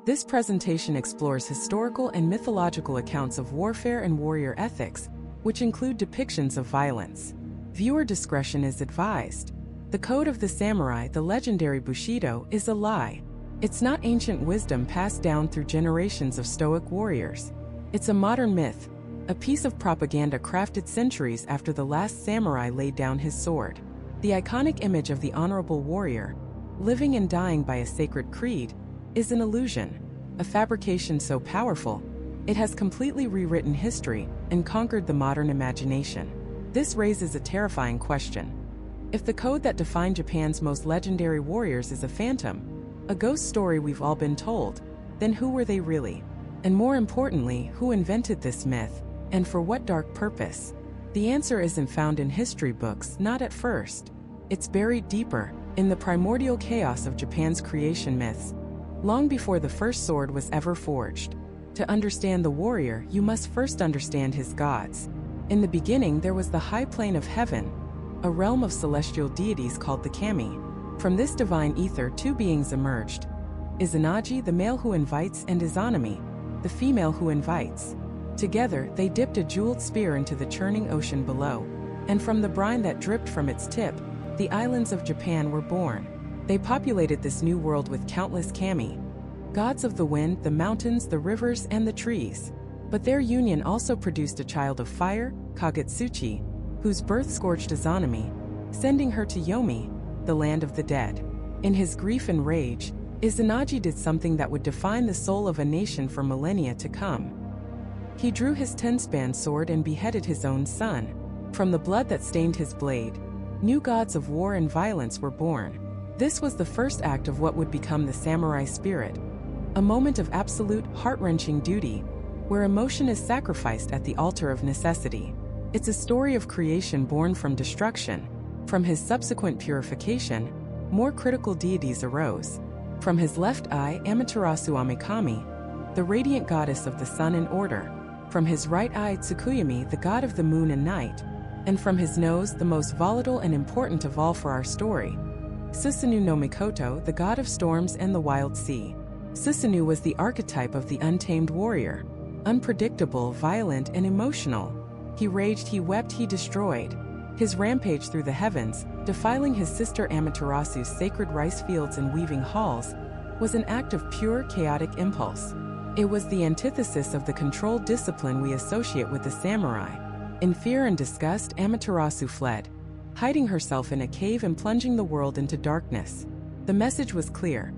This presentation explores historical and mythological accounts of warfare and warrior ethics, which include depictions of violence. Viewer discretion is advised. The Code of the Samurai, the legendary Bushido, is a lie. It's not ancient wisdom passed down through generations of stoic warriors. It's a modern myth, a piece of propaganda crafted centuries after the last samurai laid down his sword. The iconic image of the honorable warrior, living and dying by a sacred creed, is an illusion, a fabrication so powerful, it has completely rewritten history and conquered the modern imagination. This raises a terrifying question. If the code that defined Japan's most legendary warriors is a phantom, a ghost story we've all been told, then who were they really? And more importantly, who invented this myth, and for what dark purpose? The answer isn't found in history books, not at first. It's buried deeper, in the primordial chaos of Japan's creation myths, long before the first sword was ever forged. To understand the warrior, you must first understand his gods. In the beginning there was the high plane of heaven, a realm of celestial deities called the kami. From this divine ether two beings emerged. Izanagi, the male who invites, and Izanami, the female who invites. Together, they dipped a jeweled spear into the churning ocean below, and from the brine that dripped from its tip, the islands of Japan were born. They populated this new world with countless kami, gods of the wind, the mountains, the rivers, and the trees. But their union also produced a child of fire, Kagetsuchi, whose birth scorched Izanami, sending her to Yomi, the land of the dead. In his grief and rage, Izanagi did something that would define the soul of a nation for millennia to come. He drew his 10-span sword and beheaded his own son. From the blood that stained his blade, new gods of war and violence were born. This was the first act of what would become the samurai spirit, a moment of absolute, heart-wrenching duty, where emotion is sacrificed at the altar of necessity. It's a story of creation born from destruction. From his subsequent purification, more critical deities arose. From his left eye, Amaterasu Amikami, the radiant goddess of the sun and order. From his right eye, Tsukuyami, the god of the moon and night. And from his nose, the most volatile and important of all for our story, Susanoo no Mikoto, the god of storms and the wild sea. Susanoo was the archetype of the untamed warrior, unpredictable, violent, and emotional. He raged, he wept, he destroyed. His rampage through the heavens, defiling his sister Amaterasu's sacred rice fields and weaving halls, was an act of pure, chaotic impulse. It was the antithesis of the controlled discipline we associate with the samurai. In fear and disgust, Amaterasu fled, hiding herself in a cave and plunging the world into darkness. The message was clear.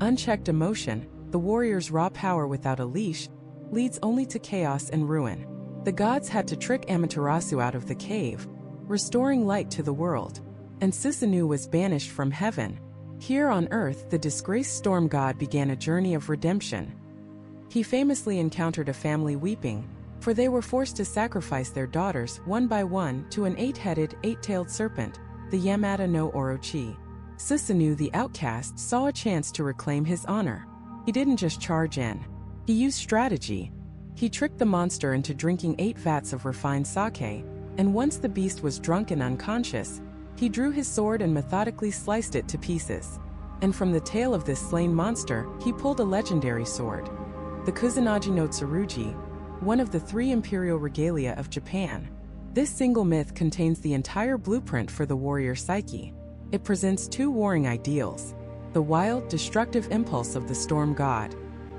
Unchecked emotion, the warrior's raw power without a leash, leads only to chaos and ruin. The gods had to trick Amaterasu out of the cave, restoring light to the world. And Susanoo was banished from heaven. Here on earth, the disgraced storm god began a journey of redemption. He famously encountered a family weeping, for they were forced to sacrifice their daughters one by one to an 8-headed, 8-tailed serpent, the Yamata no Orochi. Susanoo, the outcast, saw a chance to reclaim his honor. He didn't just charge in. He used strategy. He tricked the monster into drinking 8 vats of refined sake, and once the beast was drunk and unconscious, he drew his sword and methodically sliced it to pieces. And from the tail of this slain monster, he pulled a legendary sword, the Kusanagi no Tsurugi, one of the 3 imperial regalia of Japan. This single myth contains the entire blueprint for the warrior psyche. It presents 2 warring ideals: the wild, destructive impulse of the storm god,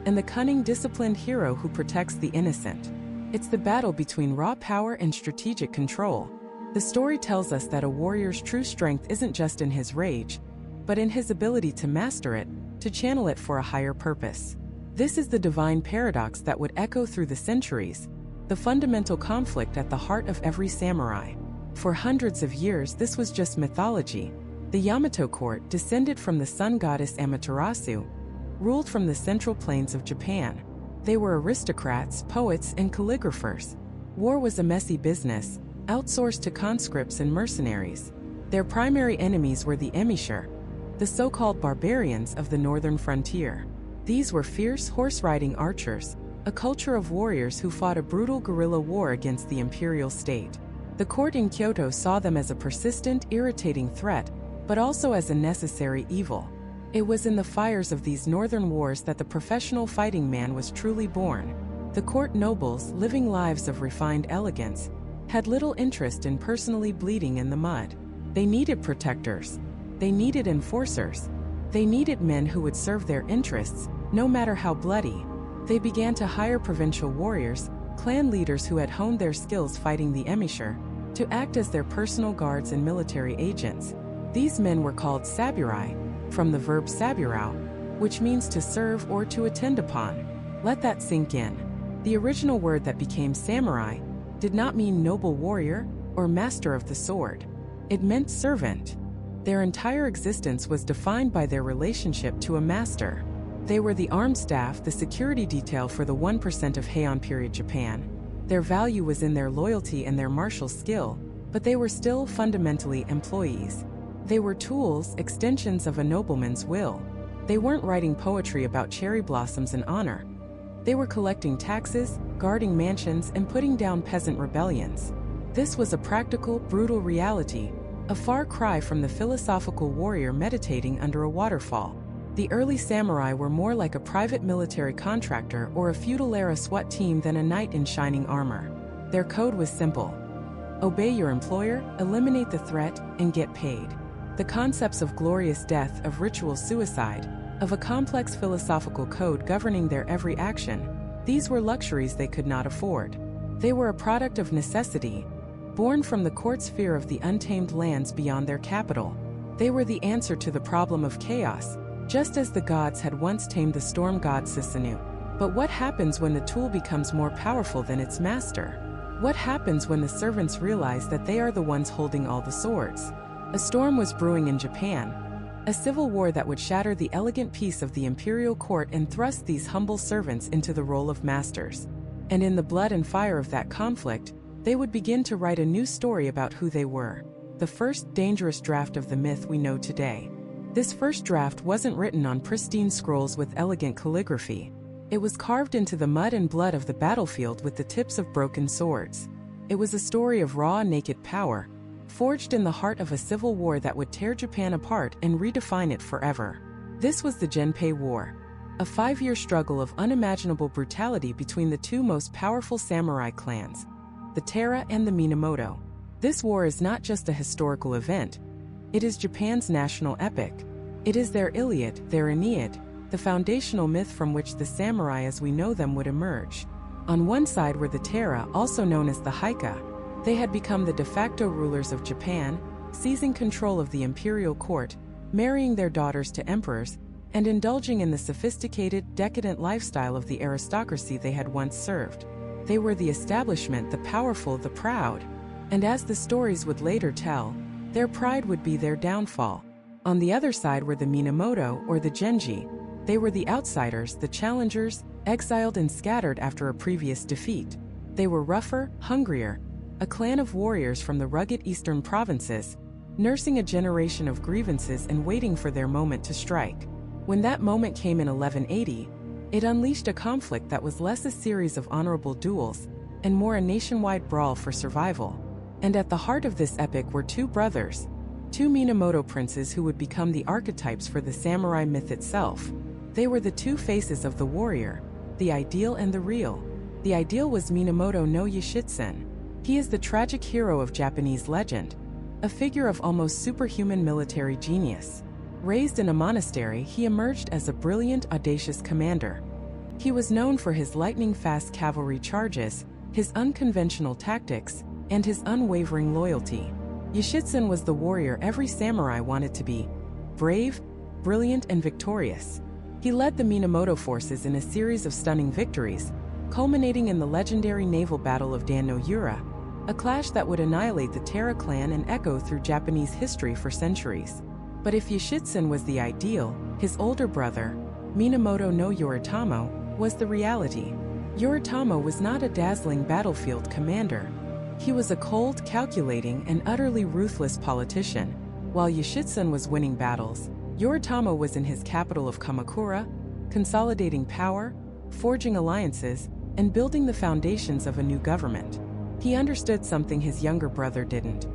and the cunning, disciplined hero who protects the innocent. It's the battle between raw power and strategic control. The story tells us that a warrior's true strength isn't just in his rage, but in his ability to master it, to channel it for a higher purpose. This is the divine paradox that would echo through the centuries, the fundamental conflict at the heart of every samurai. For hundreds of years, this was just mythology. The Yamato court, descended from the sun goddess Amaterasu, ruled from the central plains of Japan. They were aristocrats, poets, and calligraphers. War was a messy business, outsourced to conscripts and mercenaries. Their primary enemies were the emissure, the so-called barbarians of the northern frontier. These were fierce, horse-riding archers, a culture of warriors who fought a brutal guerrilla war against the imperial state. The court in Kyoto saw them as a persistent, irritating threat, but also as a necessary evil. It was in the fires of these northern wars that the professional fighting man was truly born. The court nobles, living lives of refined elegance, had little interest in personally bleeding in the mud. They needed protectors. They needed enforcers. They needed men who would serve their interests, no matter how bloody. They began to hire provincial warriors, clan leaders who had honed their skills fighting the emissary, to act as their personal guards and military agents. These men were called samurai, from the verb saburao, which means to serve or to attend upon. Let that sink in. The original word that became samurai did not mean noble warrior or master of the sword. It meant servant. Their entire existence was defined by their relationship to a master. They were the armed staff, the security detail for the 1% of Heian period Japan. Their value was in their loyalty and their martial skill, but they were still fundamentally employees. They were tools, extensions of a nobleman's will. They weren't writing poetry about cherry blossoms and honor. They were collecting taxes, guarding mansions, and putting down peasant rebellions. This was a practical, brutal reality, a far cry from the philosophical warrior meditating under a waterfall. The early samurai were more like a private military contractor or a feudal-era SWAT team than a knight in shining armor. Their code was simple. Obey your employer, eliminate the threat, and get paid. The concepts of glorious death, of ritual suicide, of a complex philosophical code governing their every action, these were luxuries they could not afford. They were a product of necessity, born from the court's fear of the untamed lands beyond their capital. They were the answer to the problem of chaos, just as the gods had once tamed the storm god Sisanu. But what happens when the tool becomes more powerful than its master? What happens when the servants realize that they are the ones holding all the swords? A storm was brewing in Japan, a civil war that would shatter the elegant peace of the imperial court and thrust these humble servants into the role of masters. And in the blood and fire of that conflict, they would begin to write a new story about who they were, the first dangerous draft of the myth we know today. This first draft wasn't written on pristine scrolls with elegant calligraphy. It was carved into the mud and blood of the battlefield with the tips of broken swords. It was a story of raw, naked power, forged in the heart of a civil war that would tear Japan apart and redefine it forever. This was the Genpei War, a 5-year struggle of unimaginable brutality between the two most powerful samurai clans, the Taira and the Minamoto. This war is not just a historical event. It is Japan's national epic. It is their Iliad, their Aeneid, the foundational myth from which the samurai as we know them would emerge. On one side were the Taira, also known as the Haika. They had become the de facto rulers of Japan, seizing control of the imperial court, marrying their daughters to emperors, and indulging in the sophisticated, decadent lifestyle of the aristocracy they had once served. They were the establishment, the powerful, the proud. And as the stories would later tell, their pride would be their downfall. On the other side were the Minamoto, or the Genji. They were the outsiders, the challengers, exiled and scattered after a previous defeat. They were rougher, hungrier, a clan of warriors from the rugged eastern provinces, nursing a generation of grievances and waiting for their moment to strike. When that moment came in 1180, it unleashed a conflict that was less a series of honorable duels and more a nationwide brawl for survival. And at the heart of this epic were two brothers, two Minamoto princes who would become the archetypes for the samurai myth itself. They were the two faces of the warrior, the ideal and the real. The ideal was Minamoto no Yoshitsune. He is the tragic hero of Japanese legend, a figure of almost superhuman military genius. Raised in a monastery, he emerged as a brilliant, audacious commander. He was known for his lightning-fast cavalry charges, his unconventional tactics, and his unwavering loyalty. Yoshitsune was the warrior every samurai wanted to be: brave, brilliant, and victorious. He led the Minamoto forces in a series of stunning victories, culminating in the legendary naval battle of Dan no Yura, a clash that would annihilate the Taira clan and echo through Japanese history for centuries. But if Yoshitsune was the ideal, his older brother, Minamoto no Yoritomo, was the reality. Yoritomo was not a dazzling battlefield commander. He was a cold, calculating, and utterly ruthless politician. While Yoshitsune was winning battles, Yoritomo was in his capital of Kamakura, consolidating power, forging alliances, and building the foundations of a new government. He understood something his younger brother didn't.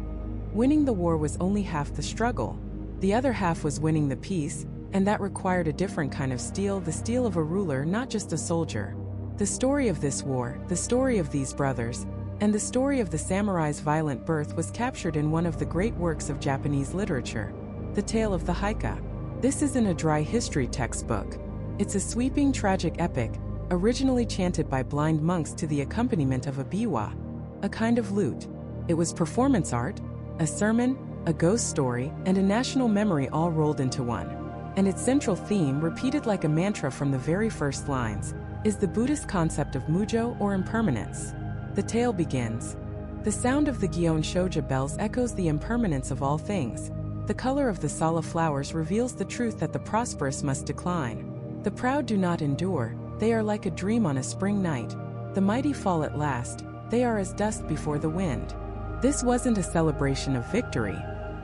Winning the war was only half the struggle. The other half was winning the peace, and that required a different kind of steel, the steel of a ruler, not just a soldier. The story of this war, the story of these brothers, and the story of the samurai's violent birth was captured in one of the great works of Japanese literature, the tale of the Haiku. This isn't a dry history textbook. It's a sweeping, tragic epic, originally chanted by blind monks to the accompaniment of a biwa, a kind of lute. It was performance art, a sermon, a ghost story, and a national memory all rolled into one. And its central theme, repeated like a mantra from the very first lines, is the Buddhist concept of mujo or impermanence. The tale begins. The sound of the Gion Shoja bells echoes the impermanence of all things. The color of the Sala flowers reveals the truth that the prosperous must decline. The proud do not endure, they are like a dream on a spring night. The mighty fall at last, they are as dust before the wind. This wasn't a celebration of victory.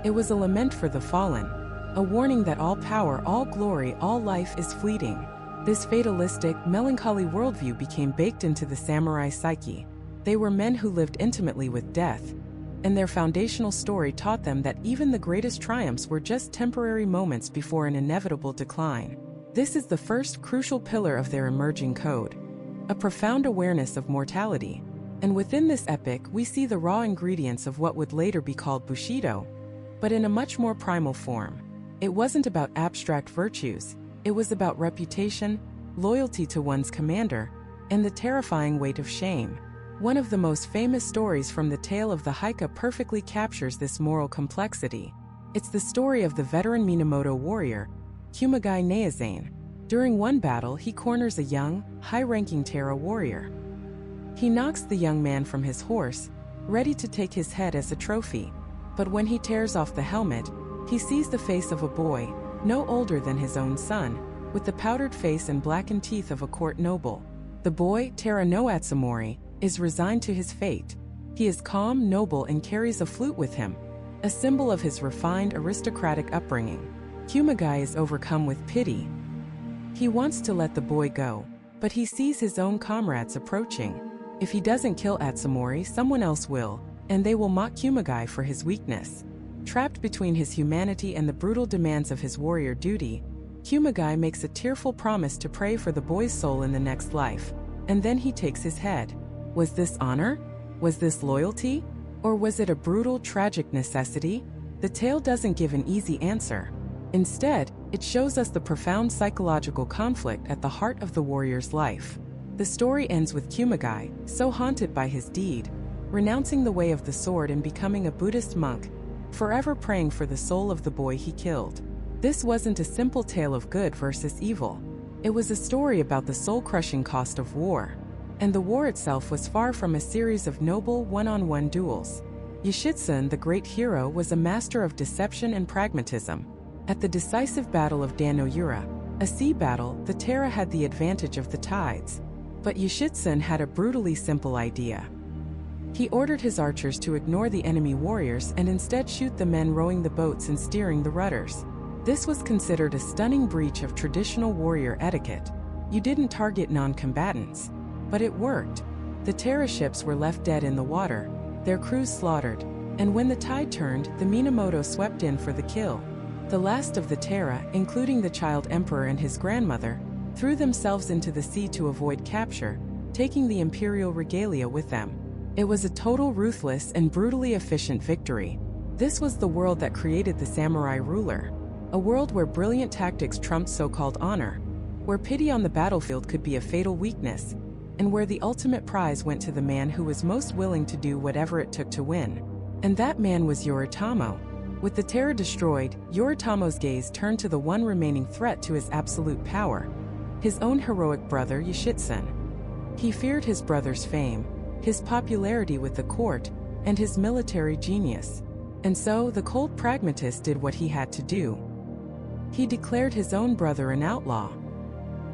It was a lament for the fallen, a warning that all power, all glory, all life is fleeting. This fatalistic, melancholy worldview became baked into the samurai psyche. They were men who lived intimately with death, and their foundational story taught them that even the greatest triumphs were just temporary moments before an inevitable decline. This is the first crucial pillar of their emerging code, a profound awareness of mortality. And within this epic, we see the raw ingredients of what would later be called Bushido, but in a much more primal form. It wasn't about abstract virtues, it was about reputation, loyalty to one's commander, and the terrifying weight of shame. One of the most famous stories from the tale of the Haiku perfectly captures this moral complexity. It's the story of the veteran Minamoto warrior, Kumagai Neizane. During one battle, he corners a young, high-ranking Terra warrior. He knocks the young man from his horse, ready to take his head as a trophy. But when he tears off the helmet, he sees the face of a boy, no older than his own son, with the powdered face and blackened teeth of a court noble. The boy, Terra no Atsumori, is resigned to his fate. He is calm, noble, and carries a flute with him, a symbol of his refined, aristocratic upbringing. Kumagai is overcome with pity. He wants to let the boy go, but he sees his own comrades approaching. If he doesn't kill Atsumori, someone else will, and they will mock Kumagai for his weakness. Trapped between his humanity and the brutal demands of his warrior duty, Kumagai makes a tearful promise to pray for the boy's soul in the next life, and then he takes his head. Was this honor? Was this loyalty? Or was it a brutal, tragic necessity? The tale doesn't give an easy answer. Instead, it shows us the profound psychological conflict at the heart of the warrior's life. The story ends with Kumagai, so haunted by his deed, renouncing the way of the sword and becoming a Buddhist monk, forever praying for the soul of the boy he killed. This wasn't a simple tale of good versus evil. It was a story about the soul-crushing cost of war. And the war itself was far from a series of noble one-on-one duels. Yoshitsun, the great hero, was a master of deception and pragmatism. At the decisive Battle of Dan-no-Yura, a sea battle, the Terra had the advantage of the tides. But Yoshitsun had a brutally simple idea. He ordered his archers to ignore the enemy warriors and instead shoot the men rowing the boats and steering the rudders. This was considered a stunning breach of traditional warrior etiquette. You didn't target non-combatants. But it worked. The Terra ships were left dead in the water, their crews slaughtered, and when the tide turned, the Minamoto swept in for the kill. The last of the Terra, including the child emperor and his grandmother, threw themselves into the sea to avoid capture, taking the imperial regalia with them. It was a total, ruthless, and brutally efficient victory. This was the world that created the samurai ruler. A world where brilliant tactics trumped so-called honor, where pity on the battlefield could be a fatal weakness, and where the ultimate prize went to the man who was most willing to do whatever it took to win. And that man was Yoritomo. With the Terra destroyed, Yoritomo's gaze turned to the one remaining threat to his absolute power, his own heroic brother Yoshitsun. He feared his brother's fame, his popularity with the court, and his military genius. And so, the cold pragmatist did what he had to do. He declared his own brother an outlaw.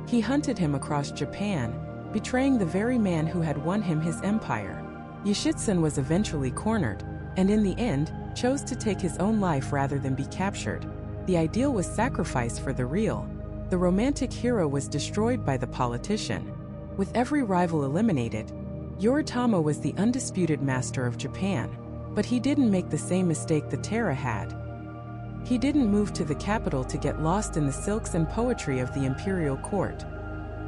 He hunted him across Japan, betraying the very man who had won him his empire. Yoshitsun was eventually cornered, and in the end, chose to take his own life rather than be captured. The ideal was sacrifice for the real. The romantic hero was destroyed by the politician. With every rival eliminated, Yoritomo was the undisputed master of Japan. But he didn't make the same mistake the Terra had. He didn't move to the capital to get lost in the silks and poetry of the imperial court.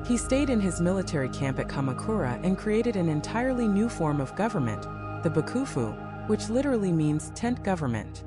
He stayed in his military camp at Kamakura and created an entirely new form of government, the Bakufu, which literally means tent government.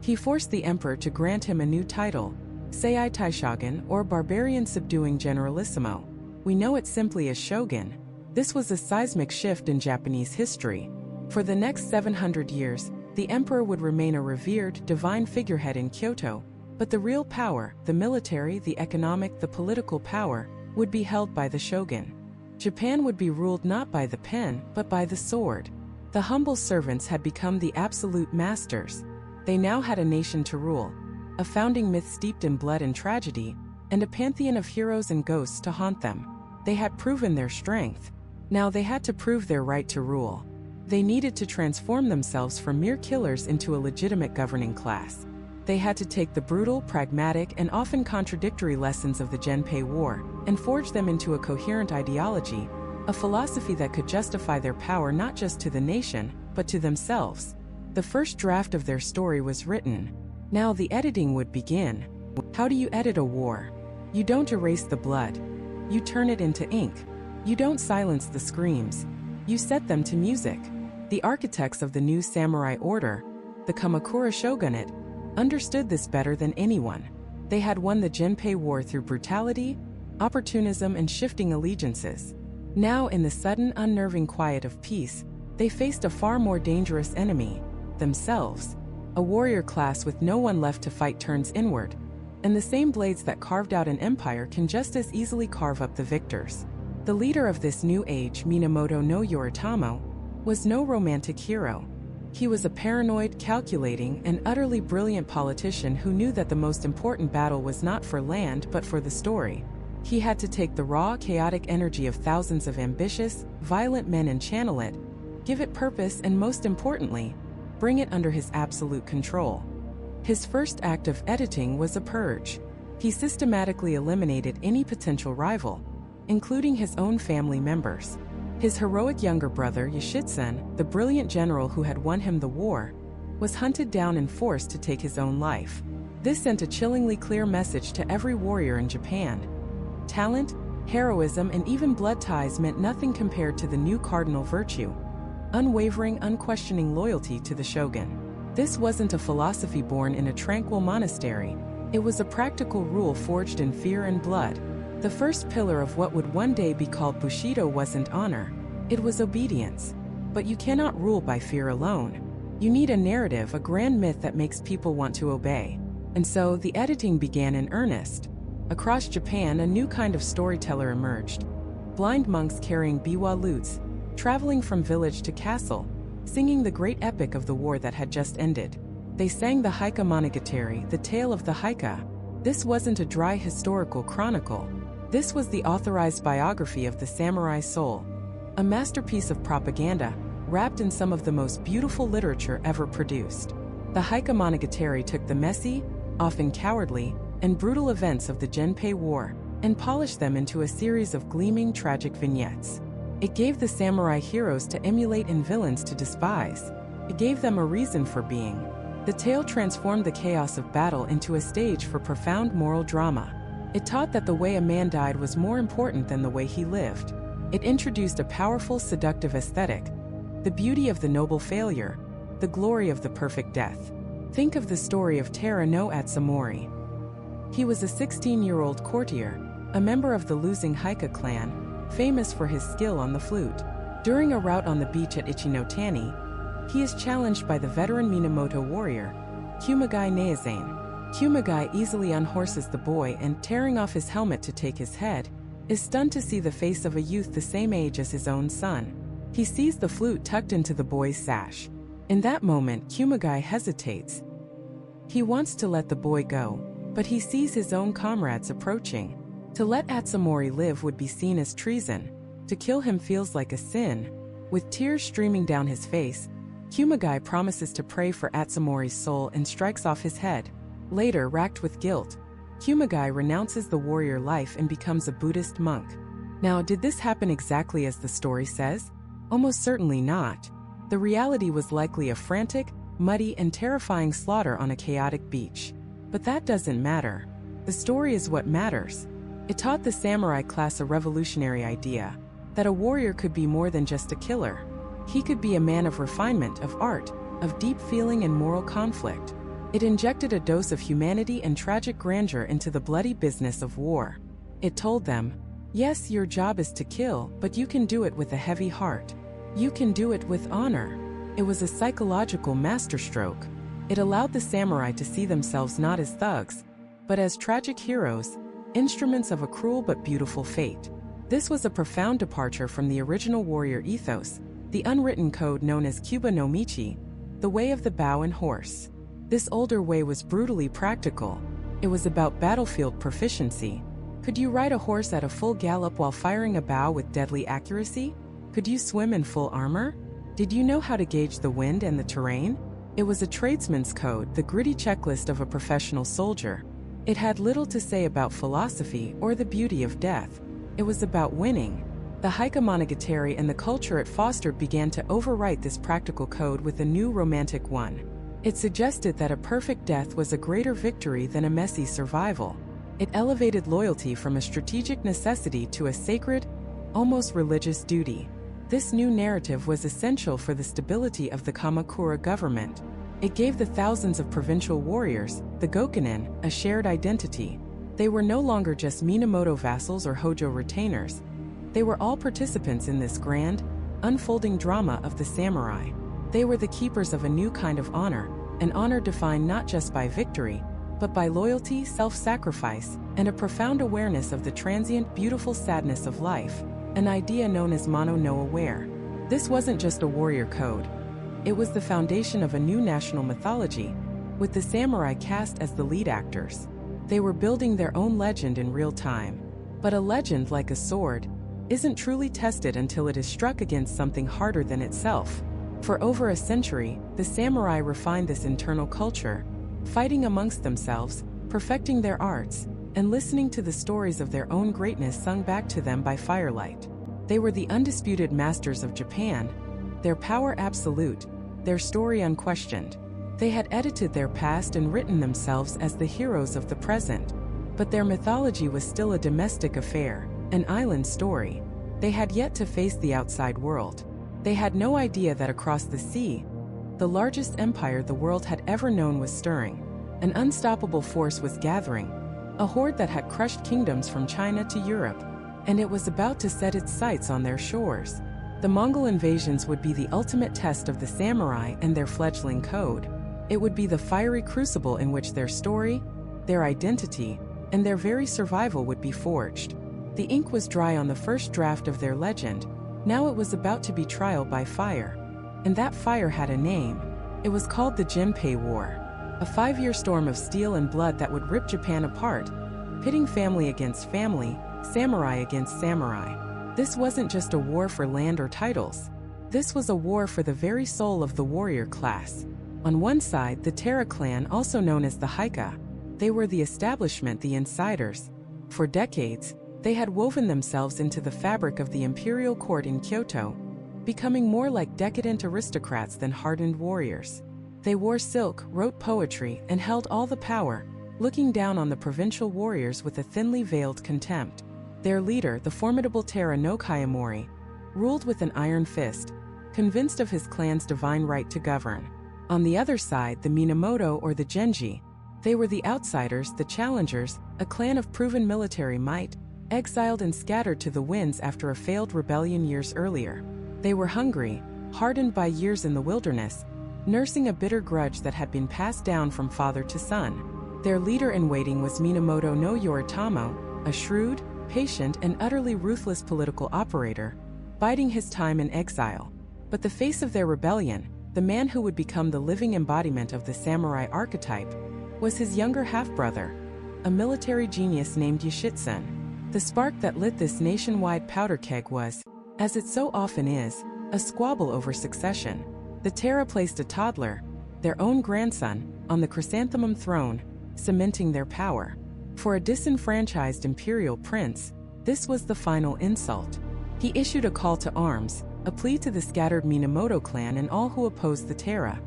He forced the emperor to grant him a new title, Seii Taishogun, or Barbarian Subduing Generalissimo. We know it simply as shogun. This was a seismic shift in Japanese history. For the next 700 years, the emperor would remain a revered, divine figurehead in Kyoto, but the real power, the military, the economic, the political power, would be held by the shogun. Japan would be ruled not by the pen, but by the sword. The humble servants had become the absolute masters. They now had a nation to rule, a founding myth steeped in blood and tragedy, and a pantheon of heroes and ghosts to haunt them. They had proven their strength. Now they had to prove their right to rule. They needed to transform themselves from mere killers into a legitimate governing class. They had to take the brutal, pragmatic, and often contradictory lessons of the Genpei War and forge them into a coherent ideology, a philosophy that could justify their power not just to the nation, but to themselves. The first draft of their story was written. Now the editing would begin. How do you edit a war? You don't erase the blood. You turn it into ink. You don't silence the screams. You set them to music. The architects of the new samurai order, the Kamakura shogunate, understood this better than anyone. They had won the Genpei War through brutality, opportunism, and shifting allegiances. Now, in the sudden, unnerving quiet of peace, they faced a far more dangerous enemy, themselves. A warrior class with no one left to fight turns inward, and the same blades that carved out an empire can just as easily carve up the victors. The leader of this new age, Minamoto no Yoritamo, was no romantic hero. He was a paranoid, calculating, and utterly brilliant politician who knew that the most important battle was not for land but for the story. He had to take the raw, chaotic energy of thousands of ambitious, violent men and channel it, give it purpose, and most importantly, bring it under his absolute control. His first act of editing was a purge. He systematically eliminated any potential rival, including his own family members. His heroic younger brother, Yoshitsun, the brilliant general who had won him the war, was hunted down and forced to take his own life. This sent a chillingly clear message to every warrior in Japan. Talent, heroism, and even blood ties meant nothing compared to the new cardinal virtue: unwavering, unquestioning loyalty to the shogun. This wasn't a philosophy born in a tranquil monastery. It was a practical rule forged in fear and blood. The first pillar of what would one day be called Bushido wasn't honor, it was obedience. But you cannot rule by fear alone. You need a narrative, a grand myth that makes people want to obey. And so the editing began in earnest. Across Japan, a new kind of storyteller emerged. Blind monks carrying biwa lutes, traveling from village to castle, singing the great epic of the war that had just ended. They sang the Haika Monogatari, the tale of the Haika. This wasn't a dry historical chronicle. This was the authorized biography of the samurai soul, a masterpiece of propaganda, wrapped in some of the most beautiful literature ever produced. The Haika Monogatari took the messy, often cowardly, and brutal events of the Genpei War and polished them into a series of gleaming, tragic vignettes. It gave the samurai heroes to emulate and villains to despise. It gave them a reason for being. The tale transformed the chaos of battle into a stage for profound moral drama. It taught that the way a man died was more important than the way he lived. It introduced a powerful, seductive aesthetic, the beauty of the noble failure, the glory of the perfect death. Think of the story of Tera no Atsumori. He was a 16-year-old courtier, a member of the losing Haika clan, famous for his skill on the flute. During a rout on the beach at Ichinotani, he is challenged by the veteran Minamoto warrior, Kumagai Neizane. Kumagai easily unhorses the boy and, tearing off his helmet to take his head, is stunned to see the face of a youth the same age as his own son. He sees the flute tucked into the boy's sash. In that moment, Kumagai hesitates. He wants to let the boy go, but he sees his own comrades approaching. To let Atsumori live would be seen as treason. To kill him feels like a sin. With tears streaming down his face, Kumagai promises to pray for Atsumori's soul and strikes off his head. Later, racked with guilt, Kumagai renounces the warrior life and becomes a Buddhist monk. Now, did this happen exactly as the story says? Almost certainly not. The reality was likely a frantic, muddy, and terrifying slaughter on a chaotic beach. But that doesn't matter. The story is what matters. It taught the samurai class a revolutionary idea, that a warrior could be more than just a killer. He could be a man of refinement, of art, of deep feeling and moral conflict. It injected a dose of humanity and tragic grandeur into the bloody business of war. It told them, yes, your job is to kill, but you can do it with a heavy heart. You can do it with honor. It was a psychological masterstroke. It allowed the samurai to see themselves not as thugs, but as tragic heroes, instruments of a cruel but beautiful fate. This was a profound departure from the original warrior ethos, the unwritten code known as Kyuba no Michi, the way of the bow and horse. This older way was brutally practical. It was about battlefield proficiency. Could you ride a horse at a full gallop while firing a bow with deadly accuracy? Could you swim in full armor? Did you know how to gauge the wind and the terrain? It was a tradesman's code, the gritty checklist of a professional soldier. It had little to say about philosophy or the beauty of death. It was about winning. The Heike Monogatari and the culture it fostered began to overwrite this practical code with a new romantic one. It suggested that a perfect death was a greater victory than a messy survival. It elevated loyalty from a strategic necessity to a sacred, almost religious duty. This new narrative was essential for the stability of the Kamakura government. It gave the thousands of provincial warriors, the Gokunin, a shared identity. They were no longer just Minamoto vassals or Hojo retainers. They were all participants in this grand, unfolding drama of the samurai. They were the keepers of a new kind of honor, an honor defined not just by victory, but by loyalty, self-sacrifice, and a profound awareness of the transient, beautiful sadness of life, an idea known as Mono no Aware. This wasn't just a warrior code. It was the foundation of a new national mythology, with the samurai cast as the lead actors. They were building their own legend in real time. But a legend, like a sword, isn't truly tested until it is struck against something harder than itself. For over a century, the samurai refined this internal culture, fighting amongst themselves, perfecting their arts, and listening to the stories of their own greatness sung back to them by firelight. They were the undisputed masters of Japan, their power absolute, their story unquestioned. They had edited their past and written themselves as the heroes of the present. But their mythology was still a domestic affair, an island story. They had yet to face the outside world. They had no idea that across the sea, the largest empire the world had ever known was stirring. An unstoppable force was gathering, a horde that had crushed kingdoms from China to Europe, and it was about to set its sights on their shores. The Mongol invasions would be the ultimate test of the samurai and their fledgling code. It would be the fiery crucible in which their story, their identity, and their very survival would be forged. The ink was dry on the first draft of their legend. Now it was about to be trial by fire. And that fire had a name. It was called the Jinpei War, a 5-year storm of steel and blood that would rip Japan apart, pitting family against family, samurai against samurai. This wasn't just a war for land or titles. This was a war for the very soul of the warrior class. On one side, the Terra clan, also known as the Heike. They were the establishment, the insiders. For decades, they had woven themselves into the fabric of the imperial court in Kyoto, becoming more like decadent aristocrats than hardened warriors. They wore silk, wrote poetry, and held all the power, looking down on the provincial warriors with a thinly veiled contempt. Their leader, the formidable Terra no Kayamori, ruled with an iron fist, convinced of his clan's divine right to govern. On the other side, the Minamoto or the Genji. They were the outsiders, the challengers, a clan of proven military might, exiled and scattered to the winds after a failed rebellion years earlier. They were hungry, hardened by years in the wilderness, nursing a bitter grudge that had been passed down from father to son. Their leader-in-waiting was Minamoto no Yoritomo, a shrewd, patient, and utterly ruthless political operator, biding his time in exile. But the face of their rebellion, the man who would become the living embodiment of the samurai archetype, was his younger half-brother, a military genius named Yoshitsun. The spark that lit this nationwide powder keg was, as it so often is, a squabble over succession. The Terra placed a toddler, their own grandson, on the chrysanthemum throne, cementing their power. For a disenfranchised imperial prince, this was the final insult. He issued a call to arms, a plea to the scattered Minamoto clan and all who opposed the Terra.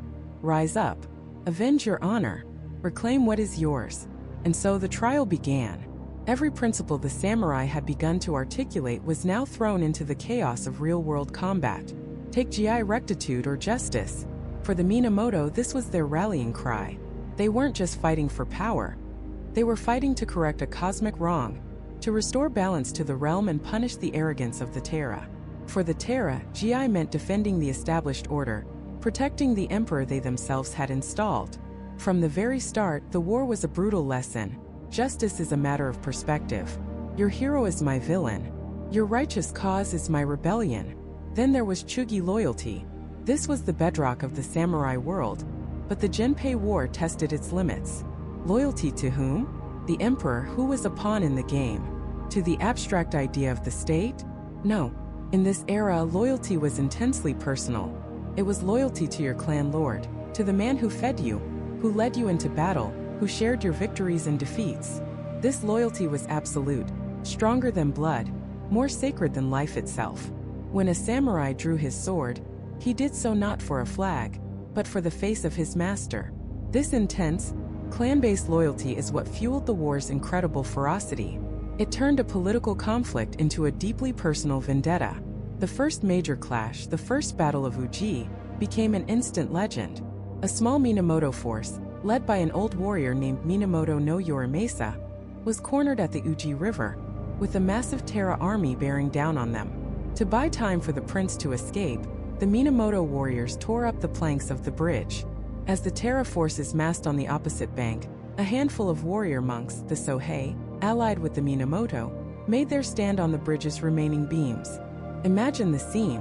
rise up, avenge your honor, reclaim what is yours. And so the trial began. Every principle the samurai had begun to articulate was now thrown into the chaos of real-world combat. Take GI rectitude or justice. For the Minamoto, this was their rallying cry. They weren't just fighting for power. They were fighting to correct a cosmic wrong, to restore balance to the realm and punish the arrogance of the Terra. For the Terra, GI meant defending the established order, protecting the emperor they themselves had installed. From the very start, the war was a brutal lesson. Justice is a matter of perspective. Your hero is my villain. Your righteous cause is my rebellion. Then there was Chugi loyalty. This was the bedrock of the samurai world. But the Genpei War tested its limits. Loyalty to whom? The emperor, who was a pawn in the game. To the abstract idea of the state? No. In this era, loyalty was intensely personal. It was loyalty to your clan lord, to the man who fed you, who led you into battle, who shared your victories and defeats. This loyalty was absolute, stronger than blood, more sacred than life itself. When a samurai drew his sword, he did so not for a flag, but for the face of his master. This intense, clan-based loyalty is what fueled the war's incredible ferocity. It turned a political conflict into a deeply personal vendetta. The first major clash, the First Battle of Uji, became an instant legend. A small Minamoto force, led by an old warrior named Minamoto no Yorimasa, was cornered at the Uji River, with a massive Terra army bearing down on them. To buy time for the prince to escape, the Minamoto warriors tore up the planks of the bridge. As the Terra forces massed on the opposite bank, a handful of warrior monks, the Sohei, allied with the Minamoto, made their stand on the bridge's remaining beams. Imagine the scene.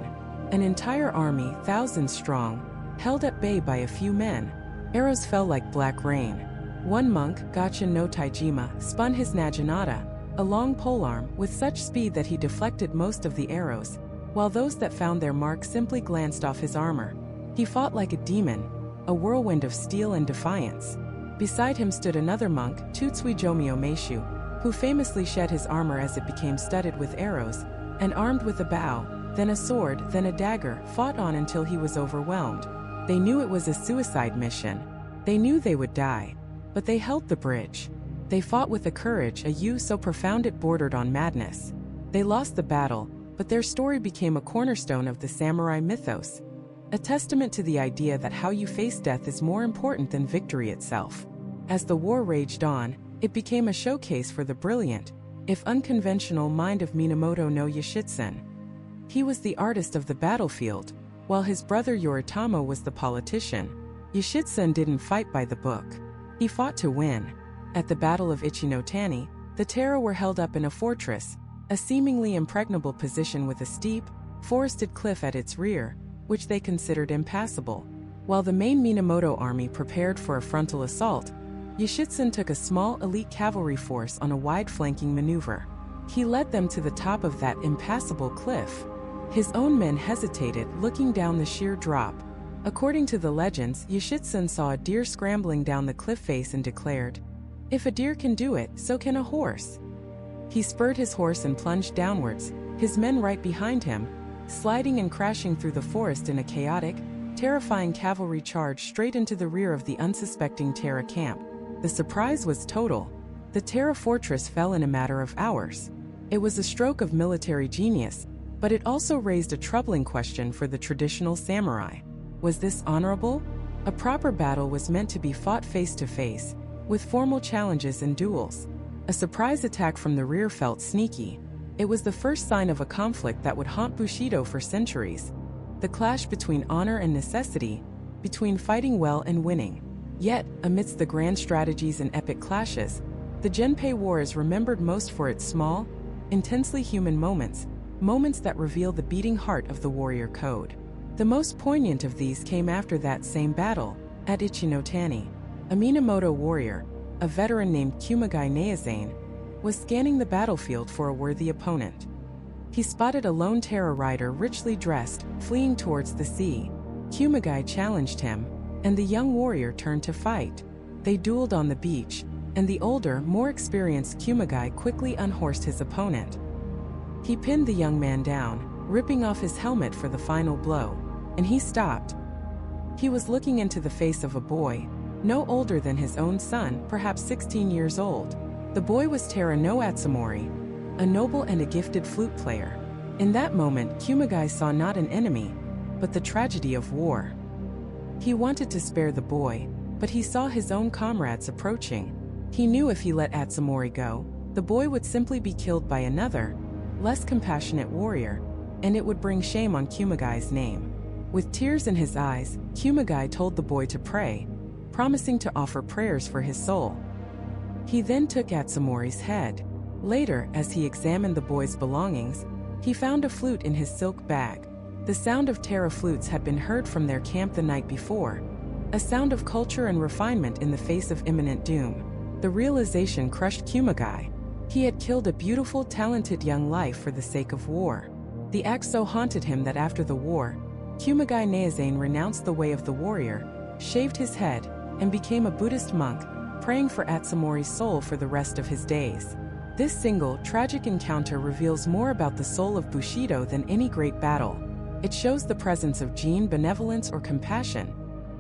An entire army, thousands strong, held at bay by a few men. Arrows fell like black rain. One monk, Gachin no Taijima, spun his naginata, a long polearm, with such speed that he deflected most of the arrows, while those that found their mark simply glanced off his armor. He fought like a demon, a whirlwind of steel and defiance. Beside him stood another monk, Tutsui Jomyo Meishu, who famously shed his armor as it became studded with arrows, and armed with a bow, then a sword, then a dagger, fought on until he was overwhelmed. They knew it was a suicide mission. They knew they would die. But they held the bridge. They fought with a courage, a you so profound it bordered on madness. They lost the battle, but their story became a cornerstone of the samurai mythos, a testament to the idea that how you face death is more important than victory itself. As the war raged on, it became a showcase for the brilliant, if unconventional mind of Minamoto no Yoshitsune. He was the artist of the battlefield, while his brother Yoritama was the politician. Yoshitsune didn't fight by the book. He fought to win. At the Battle of Ichinotani, the Terra were held up in a fortress, a seemingly impregnable position with a steep, forested cliff at its rear, which they considered impassable. While the main Minamoto army prepared for a frontal assault, Yoshitsune took a small elite cavalry force on a wide flanking maneuver. He led them to the top of that impassable cliff. His own men hesitated, looking down the sheer drop. According to the legends, Yoshitsune saw a deer scrambling down the cliff face and declared, "If a deer can do it, so can a horse." He spurred his horse and plunged downwards, his men right behind him, sliding and crashing through the forest in a chaotic, terrifying cavalry charge straight into the rear of the unsuspecting Terra camp. The surprise was total. The Terra fortress fell in a matter of hours. It was a stroke of military genius, but it also raised a troubling question for the traditional samurai. Was this honorable? A proper battle was meant to be fought face to face, with formal challenges and duels. A surprise attack from the rear felt sneaky. It was the first sign of a conflict that would haunt Bushido for centuries. The clash between honor and necessity, between fighting well and winning. Yet, amidst the grand strategies and epic clashes, the Genpei War is remembered most for its small, intensely human moments, moments that reveal the beating heart of the warrior code. The most poignant of these came after that same battle, at Ichinotani. A Minamoto warrior, a veteran named Kumagai Neazane, was scanning the battlefield for a worthy opponent. He spotted a lone Terra rider richly dressed, fleeing towards the sea. Kumagai challenged him, and the young warrior turned to fight. They dueled on the beach, and the older, more experienced Kumagai quickly unhorsed his opponent. He pinned the young man down, ripping off his helmet for the final blow, and he stopped. He was looking into the face of a boy, no older than his own son, perhaps 16 years old. The boy was Tera no Atsumori, a noble and a gifted flute player. In that moment, Kumagai saw not an enemy, but the tragedy of war. He wanted to spare the boy, but he saw his own comrades approaching. He knew if he let Atsumori go, the boy would simply be killed by another, less compassionate warrior, and it would bring shame on Kumagai's name. With tears in his eyes, Kumagai told the boy to pray, promising to offer prayers for his soul. He then took Atsumori's head. Later, as he examined the boy's belongings, he found a flute in his silk bag. The sound of Tera flutes had been heard from their camp the night before, a sound of culture and refinement in the face of imminent doom. The realization crushed Kumagai. He had killed a beautiful, talented young life for the sake of war. The act so haunted him that after the war, Kumagai Neazane renounced the way of the warrior, shaved his head, and became a Buddhist monk, praying for Atsumori's soul for the rest of his days. This single, tragic encounter reveals more about the soul of Bushido than any great battle. It shows the presence of genuine benevolence or compassion,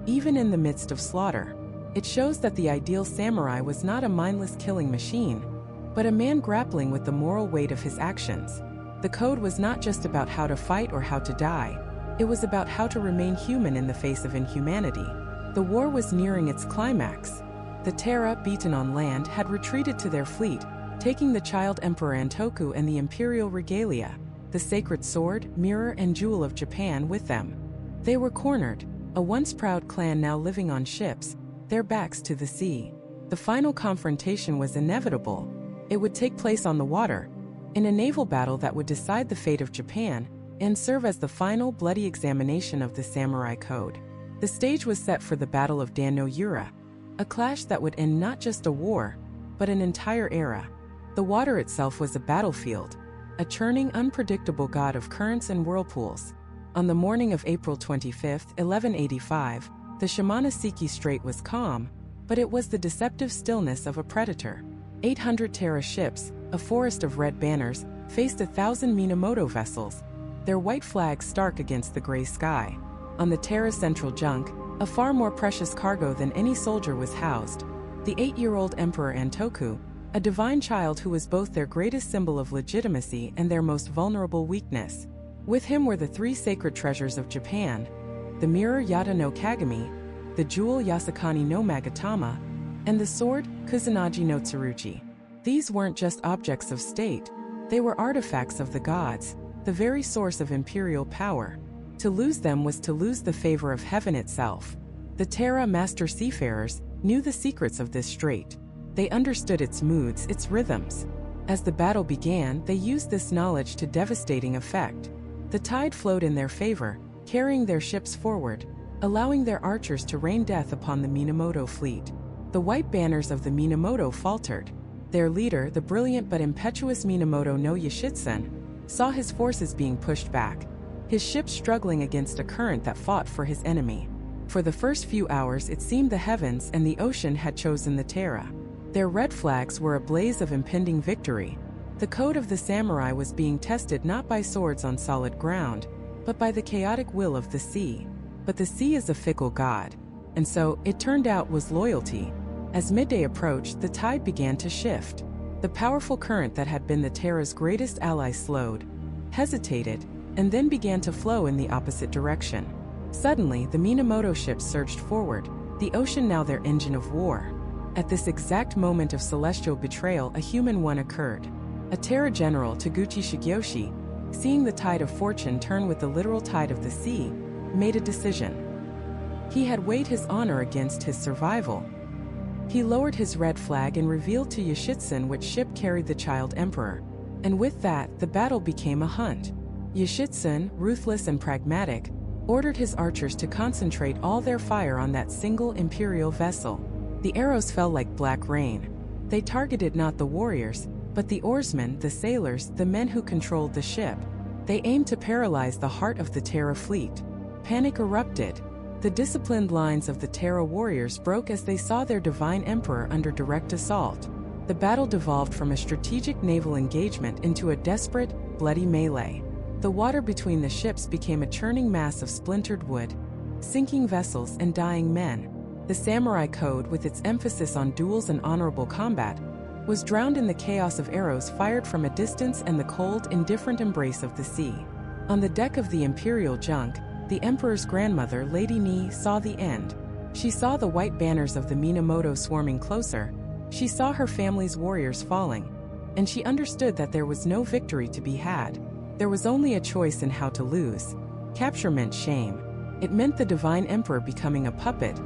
even in the midst of slaughter. It shows that the ideal samurai was not a mindless killing machine, but a man grappling with the moral weight of his actions. The code was not just about how to fight or how to die. It was about how to remain human in the face of inhumanity. The war was nearing its climax. The Tera, beaten on land, had retreated to their fleet, taking the child Emperor Antoku and the imperial regalia, the sacred sword, mirror, and jewel of Japan with them. They were cornered, a once proud clan now living on ships, their backs to the sea. The final confrontation was inevitable. It would take place on the water, in a naval battle that would decide the fate of Japan and serve as the final bloody examination of the samurai code. The stage was set for the Battle of Dan no Yura, a clash that would end not just a war, but an entire era. The water itself was a battlefield, a churning, unpredictable god of currents and whirlpools. On the morning of April 25, 1185, the Shimonoseki Strait was calm, but it was the deceptive stillness of a predator. 800 Tera ships, a forest of red banners, faced 1,000 Minamoto vessels, their white flags stark against the gray sky. On the Tera's central junk, a far more precious cargo than any soldier was housed, the 8-year-old Emperor Antoku, a divine child who was both their greatest symbol of legitimacy and their most vulnerable weakness. With him were the 3 sacred treasures of Japan, the mirror Yata no Kagami, the jewel Yasakani no Magatama, and the sword Kusanagi no Tsurugi. These weren't just objects of state, they were artifacts of the gods, the very source of imperial power. To lose them was to lose the favor of heaven itself. The Tera master seafarers knew the secrets of this strait. They understood its moods, its rhythms. As the battle began, they used this knowledge to devastating effect. The tide flowed in their favor, carrying their ships forward, allowing their archers to rain death upon the Minamoto fleet. The white banners of the Minamoto faltered. Their leader, the brilliant but impetuous Minamoto no Yoshitsun, saw his forces being pushed back, his ship struggling against a current that fought for his enemy. For the first few hours, it seemed the heavens and the ocean had chosen the Tera. Their red flags were a blaze of impending victory. The code of the samurai was being tested not by swords on solid ground, but by the chaotic will of the sea. But the sea is a fickle god, and so, it turned out, was loyalty. As midday approached, the tide began to shift. The powerful current that had been the Tera's greatest ally slowed, hesitated, and then began to flow in the opposite direction. Suddenly, the Minamoto ships surged forward, the ocean now their engine of war. At this exact moment of celestial betrayal, a human one occurred. A Tera general, Taguchi Shigeyoshi, seeing the tide of fortune turn with the literal tide of the sea, made a decision. He had weighed his honor against his survival. He lowered his red flag and revealed to Yoshitsun which ship carried the child emperor. And with that, the battle became a hunt. Yoshitsun, ruthless and pragmatic, ordered his archers to concentrate all their fire on that single imperial vessel. The arrows fell like black rain. They targeted not the warriors, but the oarsmen, the sailors, the men who controlled the ship. They aimed to paralyze the heart of the Tera fleet. Panic erupted. The disciplined lines of the Tera warriors broke as they saw their divine emperor under direct assault. The battle devolved from a strategic naval engagement into a desperate, bloody melee. The water between the ships became a churning mass of splintered wood, sinking vessels, and dying men. The samurai code, with its emphasis on duels and honorable combat, was drowned in the chaos of arrows fired from a distance and the cold, indifferent embrace of the sea. On the deck of the imperial junk, the emperor's grandmother, Lady Ni, saw the end. She saw the white banners of the Minamoto swarming closer. She saw her family's warriors falling. And she understood that there was no victory to be had. There was only a choice in how to lose. Capture meant shame. It meant the divine emperor becoming a puppet,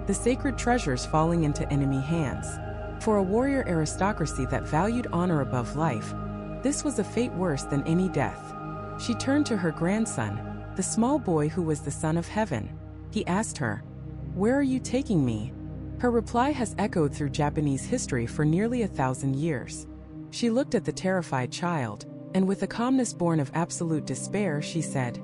the sacred treasures falling into enemy hands. For a warrior aristocracy that valued honor above life, this was a fate worse than any death. She turned to her grandson, the small boy who was the son of heaven. He asked her, "Where are you taking me?" Her reply has echoed through Japanese history for nearly 1,000 years. She looked at the terrified child, and with a calmness born of absolute despair, she said,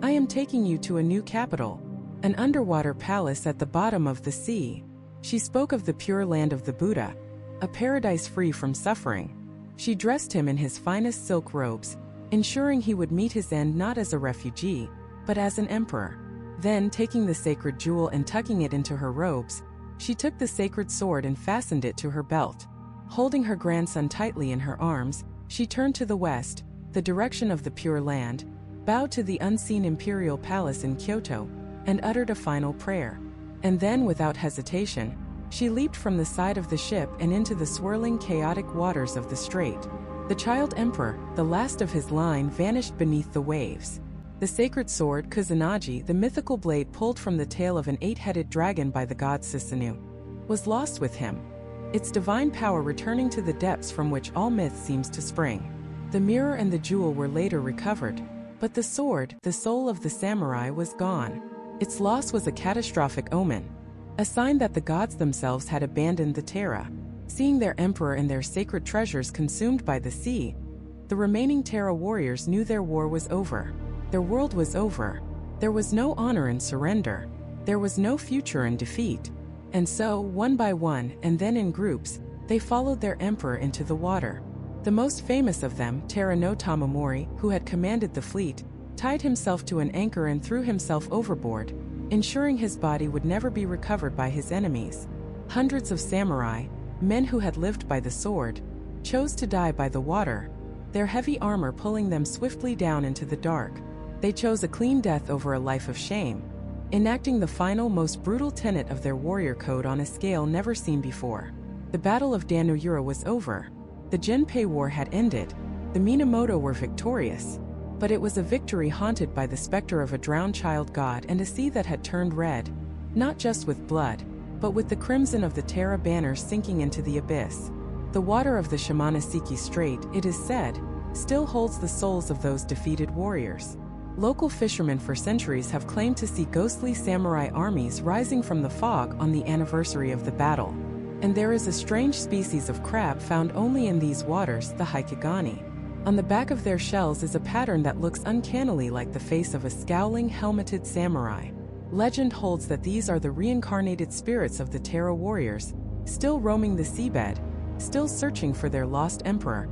"I am taking you to a new capital, an underwater palace at the bottom of the sea." She spoke of the pure land of the Buddha, a paradise free from suffering. She dressed him in his finest silk robes, ensuring he would meet his end not as a refugee, but as an emperor. Then, taking the sacred jewel and tucking it into her robes, she took the sacred sword and fastened it to her belt. Holding her grandson tightly in her arms, she turned to the west, the direction of the Pure Land, bowed to the unseen imperial palace in Kyoto, and uttered a final prayer. And then, without hesitation, she leaped from the side of the ship and into the swirling, chaotic waters of the strait. The child emperor, the last of his line, vanished beneath the waves. The sacred sword, Kusanagi, the mythical blade pulled from the tail of an 8-headed dragon by the god Susanoo, was lost with him, its divine power returning to the depths from which all myth seems to spring. The mirror and the jewel were later recovered, but the sword, the soul of the samurai, was gone. Its loss was a catastrophic omen, a sign that the gods themselves had abandoned the Terra. Seeing their emperor and their sacred treasures consumed by the sea, the remaining Terra warriors knew their war was over. Their world was over. There was no honor in surrender. There was no future in defeat. And so, one by one, and then in groups, they followed their emperor into the water. The most famous of them, Terra no Tamamori, who had commanded the fleet, tied himself to an anchor and threw himself overboard, ensuring his body would never be recovered by his enemies. Hundreds of samurai, men who had lived by the sword, chose to die by the water, their heavy armor pulling them swiftly down into the dark. They chose a clean death over a life of shame, enacting the final, most brutal tenet of their warrior code on a scale never seen before. The Battle of Danuyura was over. The Genpei War had ended. The Minamoto were victorious. But it was a victory haunted by the specter of a drowned child god and a sea that had turned red, not just with blood, but with the crimson of the Terra banners sinking into the abyss. The water of the Shimonoseki Strait, it is said, still holds the souls of those defeated warriors. Local fishermen for centuries have claimed to see ghostly samurai armies rising from the fog on the anniversary of the battle. And there is a strange species of crab found only in these waters, the Haikigani. On the back of their shells is a pattern that looks uncannily like the face of a scowling, helmeted samurai. Legend holds that these are the reincarnated spirits of the Terra warriors, still roaming the seabed, still searching for their lost emperor,